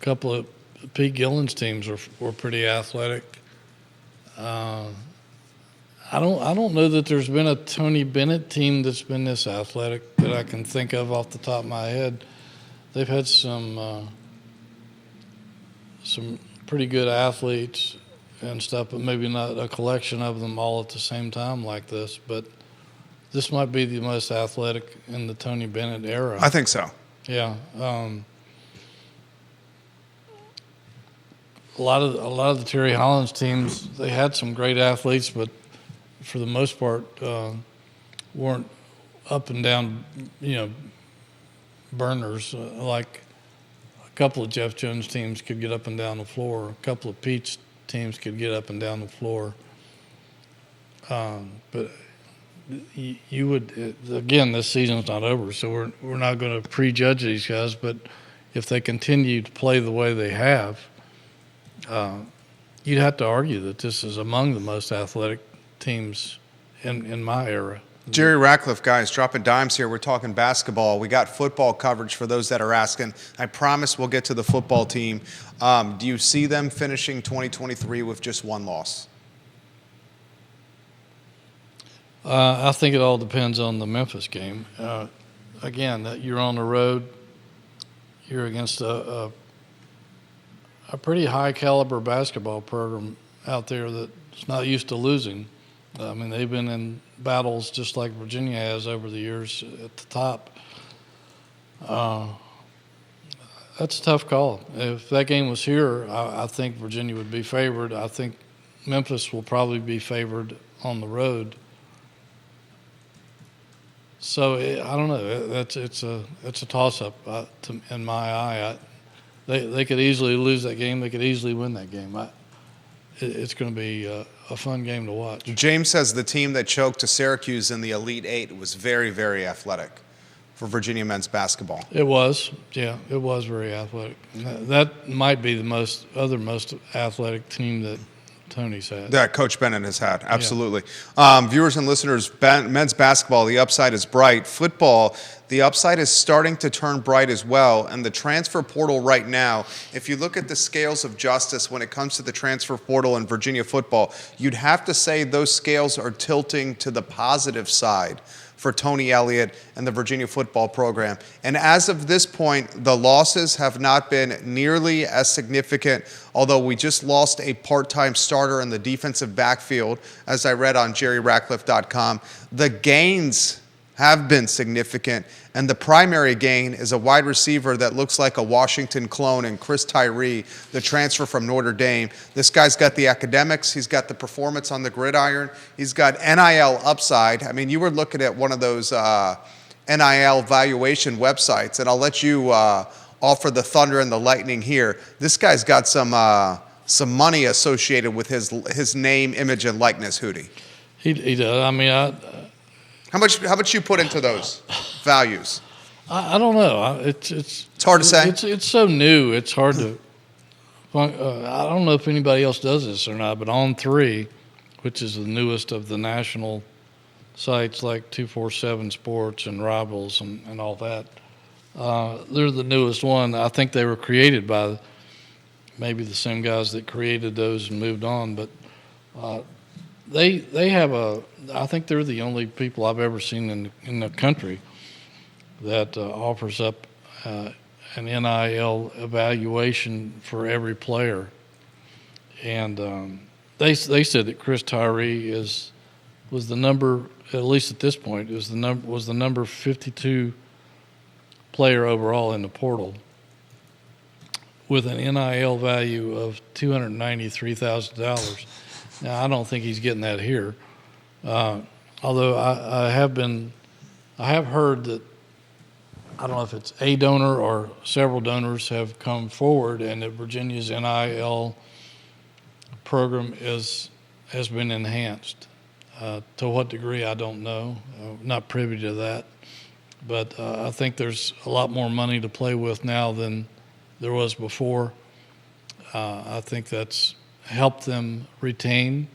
couple of Pete Gillen's teams were pretty athletic. I don't know that there's been a Tony Bennett team that's been this athletic that I can think of off the top of my head. They've had some pretty good athletes and stuff, but maybe not a collection of them all at the same time like this. But this might be the most athletic in the Tony Bennett era. I think so. Yeah. A lot of the Terry Hollins teams, they had some great athletes, but for the most part weren't up and down, burners. Like a couple of Jeff Jones teams could get up and down the floor. A couple of Pete's teams could get up and down the floor. But you would, again, this season's not over, so we're not going to prejudge these guys. But if they continue to play the way they have, you'd have to argue that this is among the most athletic teams in my era. Jerry Ratcliffe, guys, dropping dimes here. We're talking basketball. We got football coverage for those that are asking. I promise we'll get to the football team. Do you see them finishing 2023 with just one loss? I think it all depends on the Memphis game. Again, you're on the road. You're against a pretty high-caliber basketball program out there that's not used to losing. I mean, they've been in battles just like Virginia has over the years at the top. That's a tough call. If that game was here, I think Virginia would be favored. I think Memphis will probably be favored on the road. So I don't know. It's a toss-up in my eye. They could easily lose that game. They could easily win that game. It's going to be a fun game to watch. James says the team that choked to Syracuse in the Elite Eight was very, very athletic for Virginia men's basketball. It was. Yeah, it was very athletic. That might be the most athletic team that Tony's had. That Coach Bennett has had, absolutely. Yeah. Viewers and listeners, men's basketball, the upside is bright. Football, the upside is starting to turn bright as well. And the transfer portal right now, if you look at the scales of justice when it comes to the transfer portal in Virginia football, you'd have to say those scales are tilting to the positive side for Tony Elliott and the Virginia football program. And as of this point, the losses have not been nearly as significant, although we just lost a part-time starter in the defensive backfield, as I read on JerryRatcliffe.com. The gains have been significant, and the primary gain is a wide receiver that looks like a Washington clone in Chris Tyree, the transfer from Notre Dame. This guy's got the academics, he's got the performance on the gridiron, he's got NIL upside. I mean, you were looking at one of those NIL valuation websites, and I'll let you offer the thunder and the lightning here. This guy's got some money associated with his name, image, and likeness, Hootie. He does. I mean, How much you put into those values? I don't know. It's hard to say. It's so new. It's hard to. I don't know if anybody else does this or not, but On3, which is the newest of the national sites like 247 Sports and Rivals and all that, they're the newest one. I think they were created by maybe the same guys that created those and moved on, but. They have I think they're the only people I've ever seen in the country that offers up an NIL evaluation for every player. And they said that Chris Tyree was the number, at least at this point, was the number 52 player overall in the portal with an NIL value of $293,000. Now, I don't think he's getting that here. Although I have heard that, I don't know if it's a donor or several donors have come forward and that Virginia's NIL program has been enhanced. To what degree, I don't know. I'm not privy to that. But I think there's a lot more money to play with now than there was before. I think that's help them retain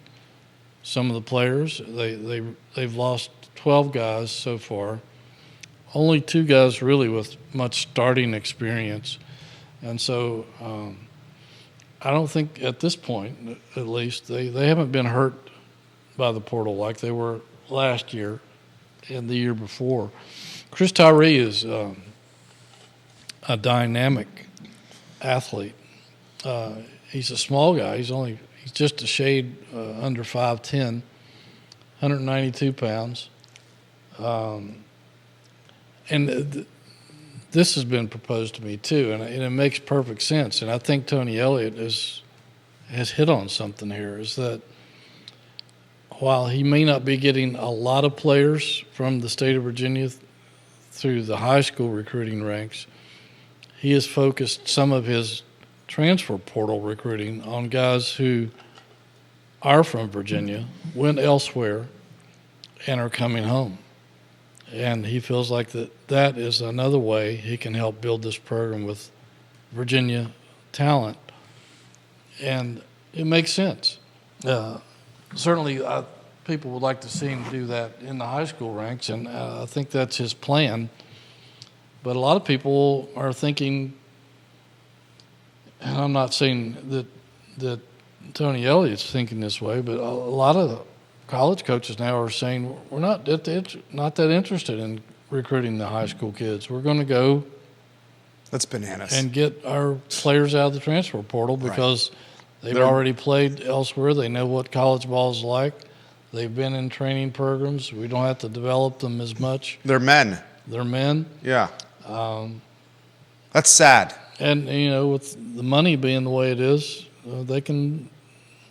some of the players. They've lost 12 guys so far. Only 2 guys really with much starting experience. And so I don't think at this point, at least, they haven't been hurt by the portal like they were last year and the year before. Chris Tyree is a dynamic athlete. He's a small guy. He's just a shade under 5'10", 192 pounds. This has been proposed to me too, and it makes perfect sense. And I think Tony Elliott has hit on something here, is that while he may not be getting a lot of players from the state of Virginia through the high school recruiting ranks, he has focused some of his transfer portal recruiting on guys who are from Virginia, went elsewhere, and are coming home. And he feels like that is another way he can help build this program with Virginia talent. And it makes sense. Certainly, people would like to see him do that in the high school ranks, and I think that's his plan. But a lot of people are thinking, and I'm not saying that Tony Elliott's thinking this way, but a lot of college coaches now are saying we're not that interested in recruiting the high school kids. We're going to go That's bananas. and get our players out of the transfer portal because they've already played elsewhere. They know what college ball is like. They've been in training programs. We don't have to develop them as much. They're men. They're men. Yeah. That's sad. And, with the money being the way it is, a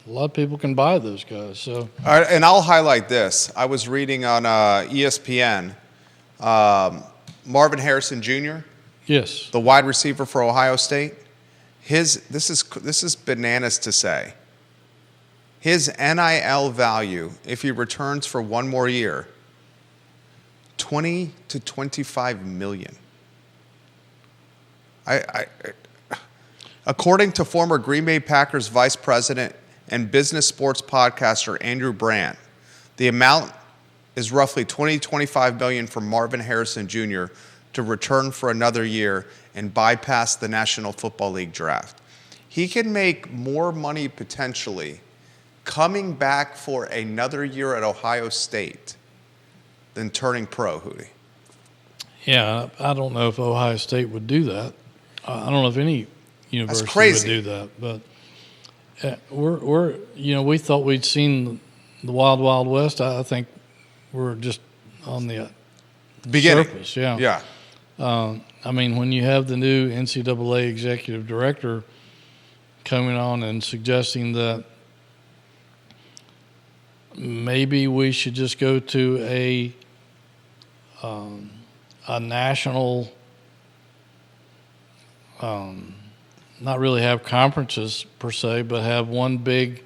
lot of people can buy those guys. So, all right, and I'll highlight this. I was reading on ESPN, Marvin Harrison Jr., yes, the wide receiver for Ohio State. This is bananas to say. His NIL value, if he returns for one more year, $20 to $25 million. According to former Green Bay Packers vice president and business sports podcaster Andrew Brandt, the amount is roughly $20 to $25 million for Marvin Harrison Jr. to return for another year and bypass the National Football League draft. He can make more money potentially coming back for another year at Ohio State than turning pro, Hootie. Yeah, I don't know if Ohio State would do that. I don't know if any university would do that. But we thought we'd seen the Wild Wild West. I think we're just on the beginning. Surface. Yeah. Yeah. I mean, when you have the new NCAA executive director coming on and suggesting that maybe we should just go to a national, not really have conferences per se, but have one big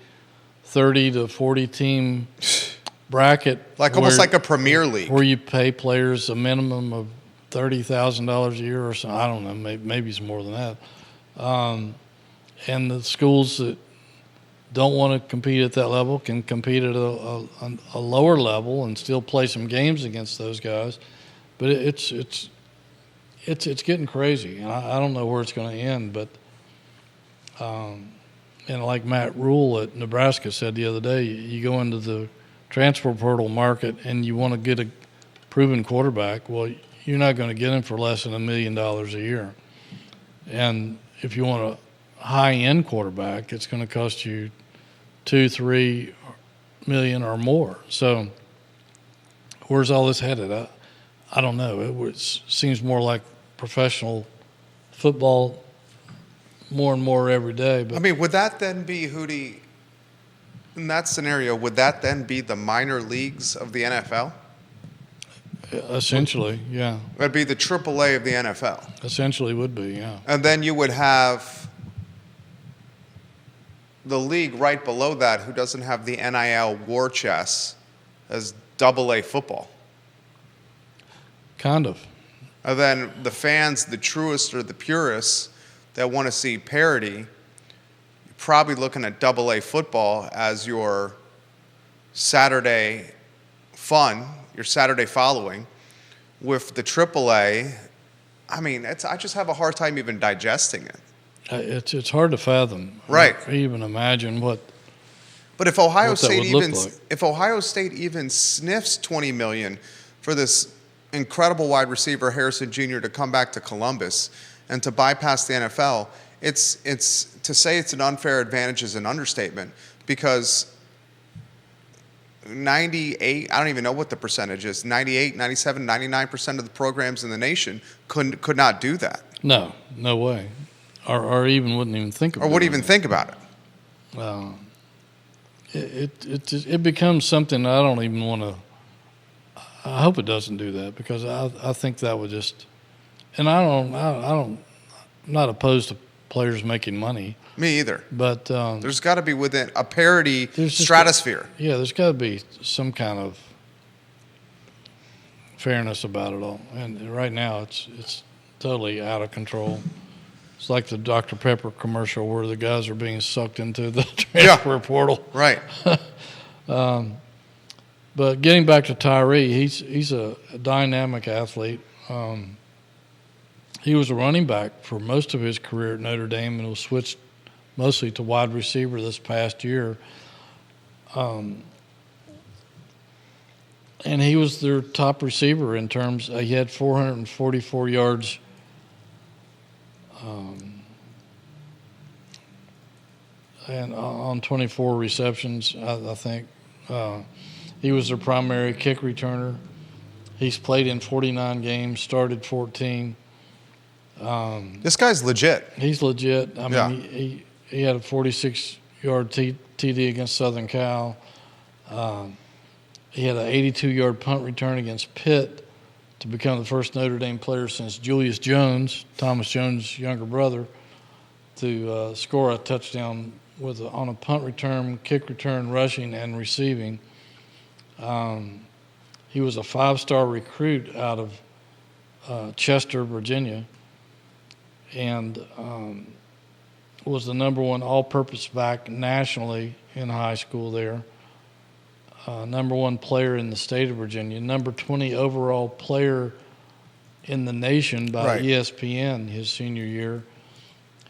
30 to 40 team bracket, almost like a Premier League, where you pay players a minimum of $30,000 a year or so. I don't know, maybe it's more than that. And the schools that don't want to compete at that level can compete at a lower level and still play some games against those guys. But it's getting crazy, and I don't know where it's going to end. But and like Matt Rule at Nebraska said the other day, you go into the transfer portal market and you want to get a proven quarterback. Well, you're not going to get him for less than $1 million a year. And if you want a high-end quarterback, it's going to cost you $2-3 million or more. So where's all this headed? I don't know. It seems more like professional football more and more every day. But I mean, would that then be, Hootie, in that scenario, would that then be the minor leagues of the NFL? Essentially, yeah. That'd be the AAA of the NFL. Essentially would be, yeah. And then you would have the league right below that who doesn't have the NIL war chest as AA football. Kind of. And then the fans, the truest or the purists that want to see parity, you're probably looking at AA football as your Saturday fun, your Saturday following. With the AAA, I mean, I just have a hard time even digesting it. It's hard to fathom, right? Or even imagine what. But if Ohio what State even like. if Ohio State even sniffs $20 million for this incredible wide receiver Harrison Jr. to come back to Columbus and to bypass the NFL, it's to say it's an unfair advantage is an understatement, because 98, I don't even know what the percentage is, 98, 97, 99% of the programs in the nation could not do that. No way. Or even wouldn't even think about it. Or wouldn't even think about it. It becomes something I don't even want to. I hope it doesn't do that, because I think that would just. And I'm not opposed to players making money. Me either. But there's got to be within a parity stratosphere. There's got to be some kind of fairness about it all. And right now it's totally out of control. It's like the Dr. Pepper commercial where the guys are being sucked into the transfer portal. Right. But getting back to Tyree, he's a dynamic athlete. He was a running back for most of his career at Notre Dame and was switched mostly to wide receiver this past year. And he was their top receiver in terms, he had 444 yards and on 24 receptions, I think. He was their primary kick returner. He's played in 49 games, started 14. This guy's legit. He's legit. I mean, he had a 46-yard TD against Southern Cal. He had an 82-yard punt return against Pitt to become the first Notre Dame player since Julius Jones, Thomas Jones' younger brother, to score a touchdown on a punt return, kick return, rushing, and receiving. He was a 5-star recruit out of Chester, Virginia, and was the number one all-purpose back nationally in high school there. Number one player in the state of Virginia, number 20 overall player in the nation by ESPN his senior year.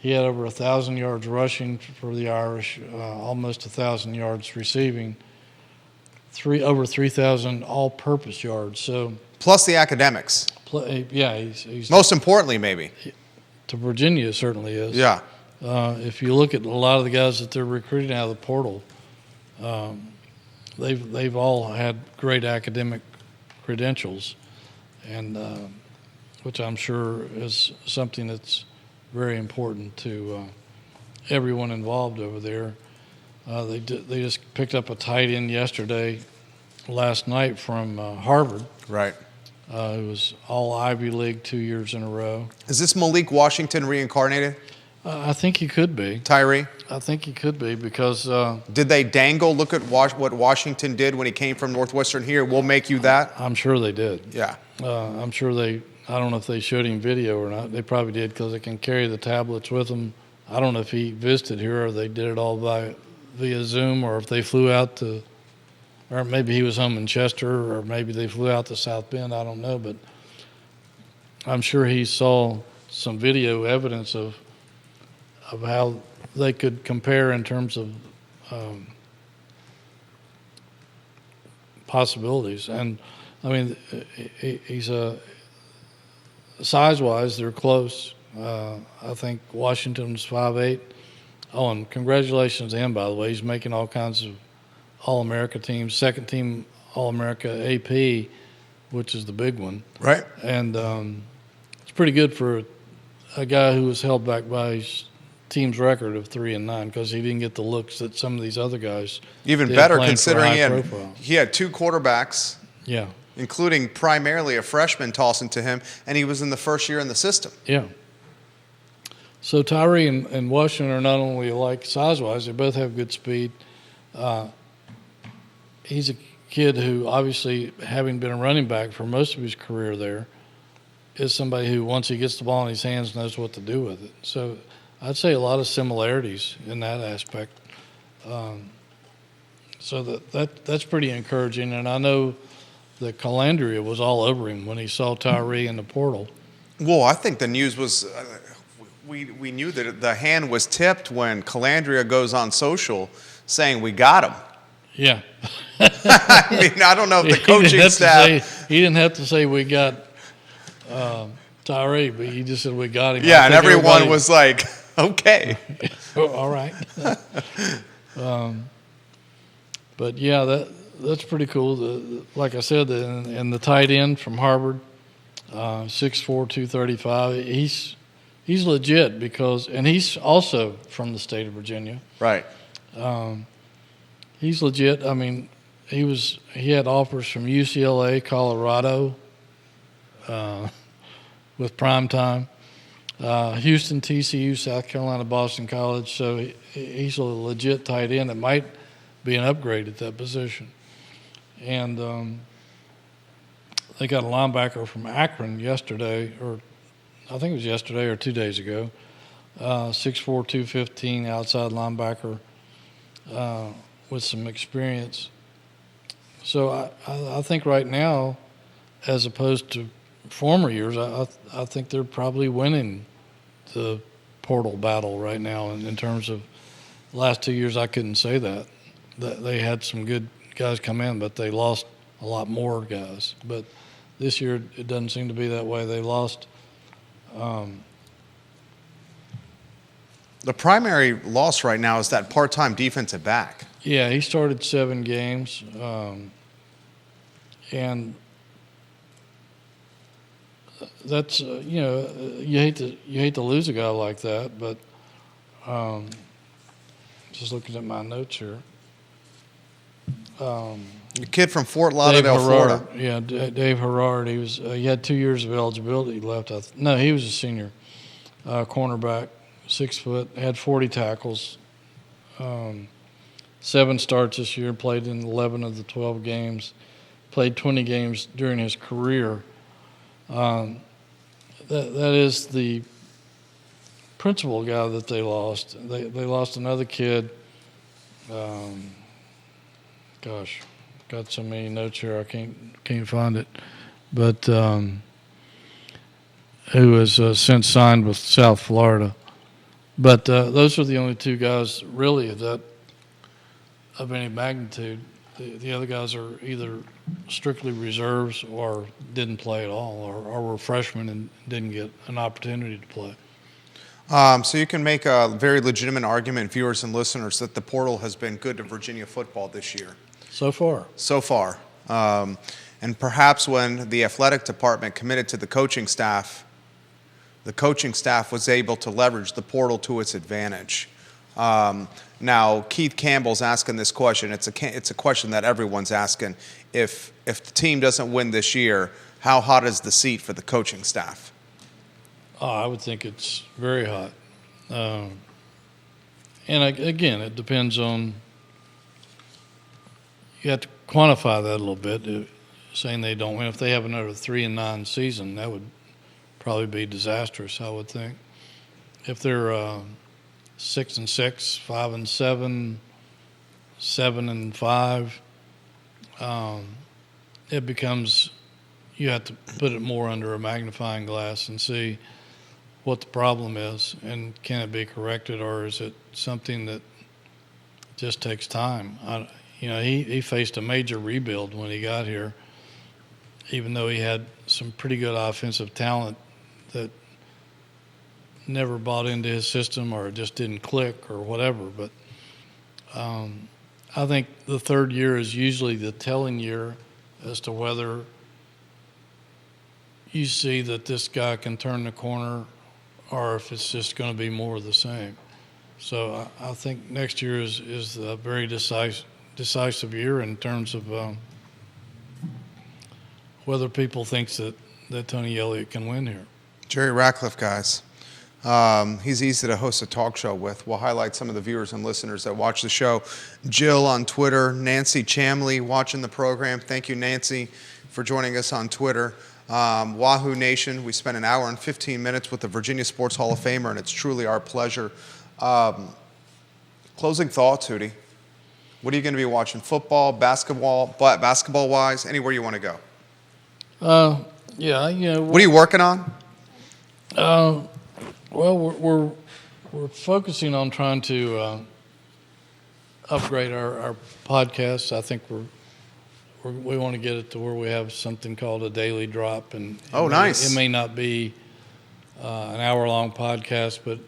He had over 1,000 yards rushing for the Irish, almost 1,000 yards receiving. over 3,000 all-purpose yards. So plus the academics. He's Most importantly, maybe. To Virginia, it certainly is. Yeah. If you look at a lot of the guys that they're recruiting out of the portal, they've all had great academic credentials, and which I'm sure is something that's very important to everyone involved over there. They just picked up a tight end last night from Harvard. Right. Who was all Ivy League 2 years in a row. Is this Malik Washington reincarnated? I think he could be. Tyree? I think he could be because... did they dangle, look at what Washington did when he came from Northwestern here, we'll make you that? I'm sure they did. Yeah. I'm sure I don't know if they showed him video or not. They probably did because they can carry the tablets with them. I don't know if he visited here or they did it all via Zoom, or if they flew out to... Or maybe he was home in Chester, or maybe they flew out to South Bend. I don't know, but I'm sure he saw some video evidence of how they could compare in terms of possibilities. And I mean, he's size-wise, they're close. I think Washington's 5'8". Oh, and congratulations to him, by the way. He's making all kinds of All-America teams, second team All-America AP, which is the big one. Right. And it's pretty good for a guy who was held back by his team's record of 3-9 because he didn't get the looks that some of these other guys even did better playing considering for he had two quarterbacks, yeah, including primarily a freshman tossing to him, and he was in the first year in the system. Yeah. So Tyree and Washington are not only alike size-wise, they both have good speed. He's a kid who, obviously, having been a running back for most of his career there, is somebody who, once he gets the ball in his hands, knows what to do with it. So I'd say a lot of similarities in that aspect. So that's pretty encouraging. And I know that Calandria was all over him when he saw Tyree in the portal. Well, I think the news was we knew that the hand was tipped when Calandria goes on social saying we got him. Yeah. I mean, I don't know if the coaching staff... He didn't have to say we got Tyree, but he just said we got him. Yeah, and everyone was like, okay. Oh, all right. But, yeah, that's pretty cool. Like I said, and the tight end from Harvard, 6'4", 235, he's legit because – and he's also from the state of Virginia. Right. He's legit. I mean, he had offers from UCLA, Colorado, with prime time, Houston, TCU, South Carolina, Boston College. So he's a legit tight end. It might be an upgrade at that position. And they got a linebacker from Akron yesterday, or I think it was yesterday or 2 days ago, 6'4", 215 outside linebacker. With some experience. So I think right now, as opposed to former years, I think they're probably winning the portal battle right now in terms of the last 2 years. I couldn't say that. They had some good guys come in, but they lost a lot more guys. But this year it doesn't seem to be that way. They lost the primary loss right now is that part-time defensive back. Yeah, he started 7 games, and that's you hate to lose a guy like that, but just looking at my notes here. The kid from Fort Lauderdale, Florida. Yeah, Dave Herrard. He had 2 years of eligibility left. No, he was a senior, cornerback, 6 foot, had 40 tackles. 7 starts this year, played in 11 of the 12 games, played 20 games during his career. That is the principal guy that they lost. They lost another kid. Gosh, got so many notes here I can't find it. But who has since signed with South Florida. But those are the only 2 guys really of any magnitude. The other guys are either strictly reserves or didn't play at all, or were freshmen and didn't get an opportunity to play. So you can make a very legitimate argument, viewers and listeners, that the portal has been good to Virginia football this year. So far. So far. And perhaps when the athletic department committed to the coaching staff was able to leverage the portal to its advantage. Now, Keith Campbell's asking this question. It's a question that everyone's asking. If the team doesn't win this year, how hot is the seat for the coaching staff? I would think it's very hot. And again, it depends on – you have to quantify that a little bit. Saying they don't win, if they have another 3-9 season, that would probably be disastrous, I would think. If they're 6-6, 5-7, 7-5, it becomes you have to put it more under a magnifying glass and see what the problem is, and can it be corrected, or is it something that just takes time? He faced a major rebuild when he got here, even though he had some pretty good offensive talent that never bought into his system or just didn't click or whatever. But I think the third year is usually the telling year as to whether you see that this guy can turn the corner or if it's just going to be more of the same. So I think next year is a very decisive year in terms of whether people think that Tony Elliott can win here. Jerry Ratcliffe, guys. He's easy to host a talk show with. We'll highlight some of the viewers and listeners that watch the show. Jill on Twitter, Nancy Chamley watching the program. Thank you, Nancy, for joining us on Twitter. Wahoo Nation, we spent an hour and 15 minutes with the Virginia Sports Hall of Famer, and it's truly our pleasure. Closing thoughts, Hootie. What are you going to be watching? Football, basketball-wise, anywhere you want to go? Yeah, what are you working on? Well, we're focusing on trying to upgrade our podcasts. I think we want to get it to where we have something called a daily drop, and nice. It may not be an hour-long podcast, but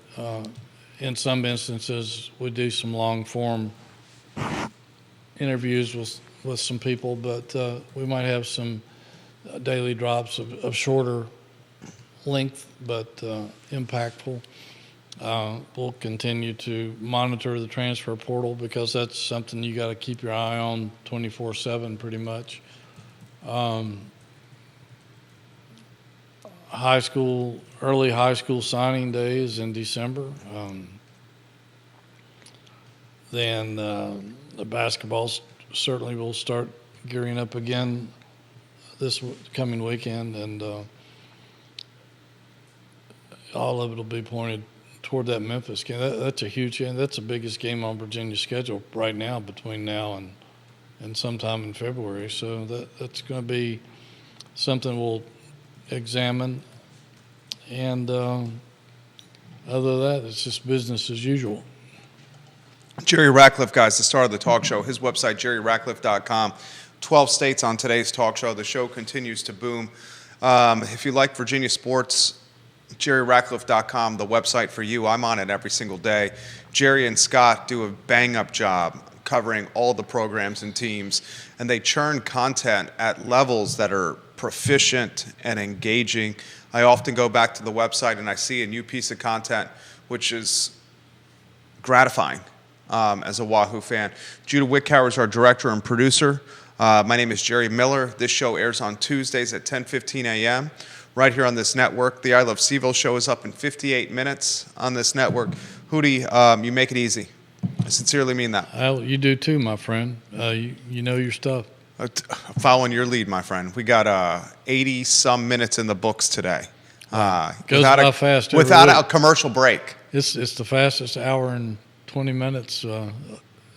in some instances we do some long-form interviews with some people, but we might have some daily drops of shorter length but impactful. We'll continue to monitor the transfer portal because that's something you got to keep your eye on 24/7 pretty much. Early high school signing day is in December. Then the basketball certainly will start gearing up again this coming weekend, and all of it will be pointed toward that Memphis game. That's a huge game. That's the biggest game on Virginia's schedule right now between now and sometime in February. So that's going to be something we'll examine. And other than that, it's just business as usual. Jerry Ratcliffe, guys, the star of the talk show. His website, jerryratcliffe.com. 12 states on today's talk show. The show continues to boom. If you like Virginia sports, jerryratcliffe.com, the website for you. I'm on it every single day. Jerry and Scott do a bang-up job covering all the programs and teams, and they churn content at levels that are proficient and engaging. I often go back to the website and I see a new piece of content, which is gratifying as a Wahoo fan. Judah Wickhauer is our director and producer. My name is Jerry Miller. This show airs on Tuesdays at 10:15 a.m. right here on this network. The I Love CVille show is up in 58 minutes on this network. Hootie, you make it easy. I sincerely mean that. You do too, my friend. You know your stuff. Following your lead, my friend. We got 80-some minutes in the books today. Goes by fast. Without a commercial break. It's the fastest hour and 20 minutes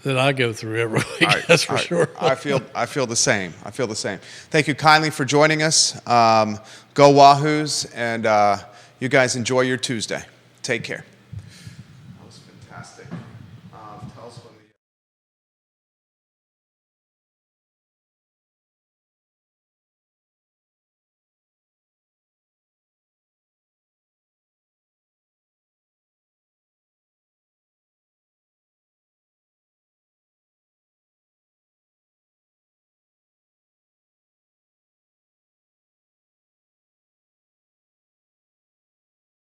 that I go through every week. Right, that's for sure. I feel the same. Thank you kindly for joining us. Go Wahoos, and you guys enjoy your Tuesday. Take care.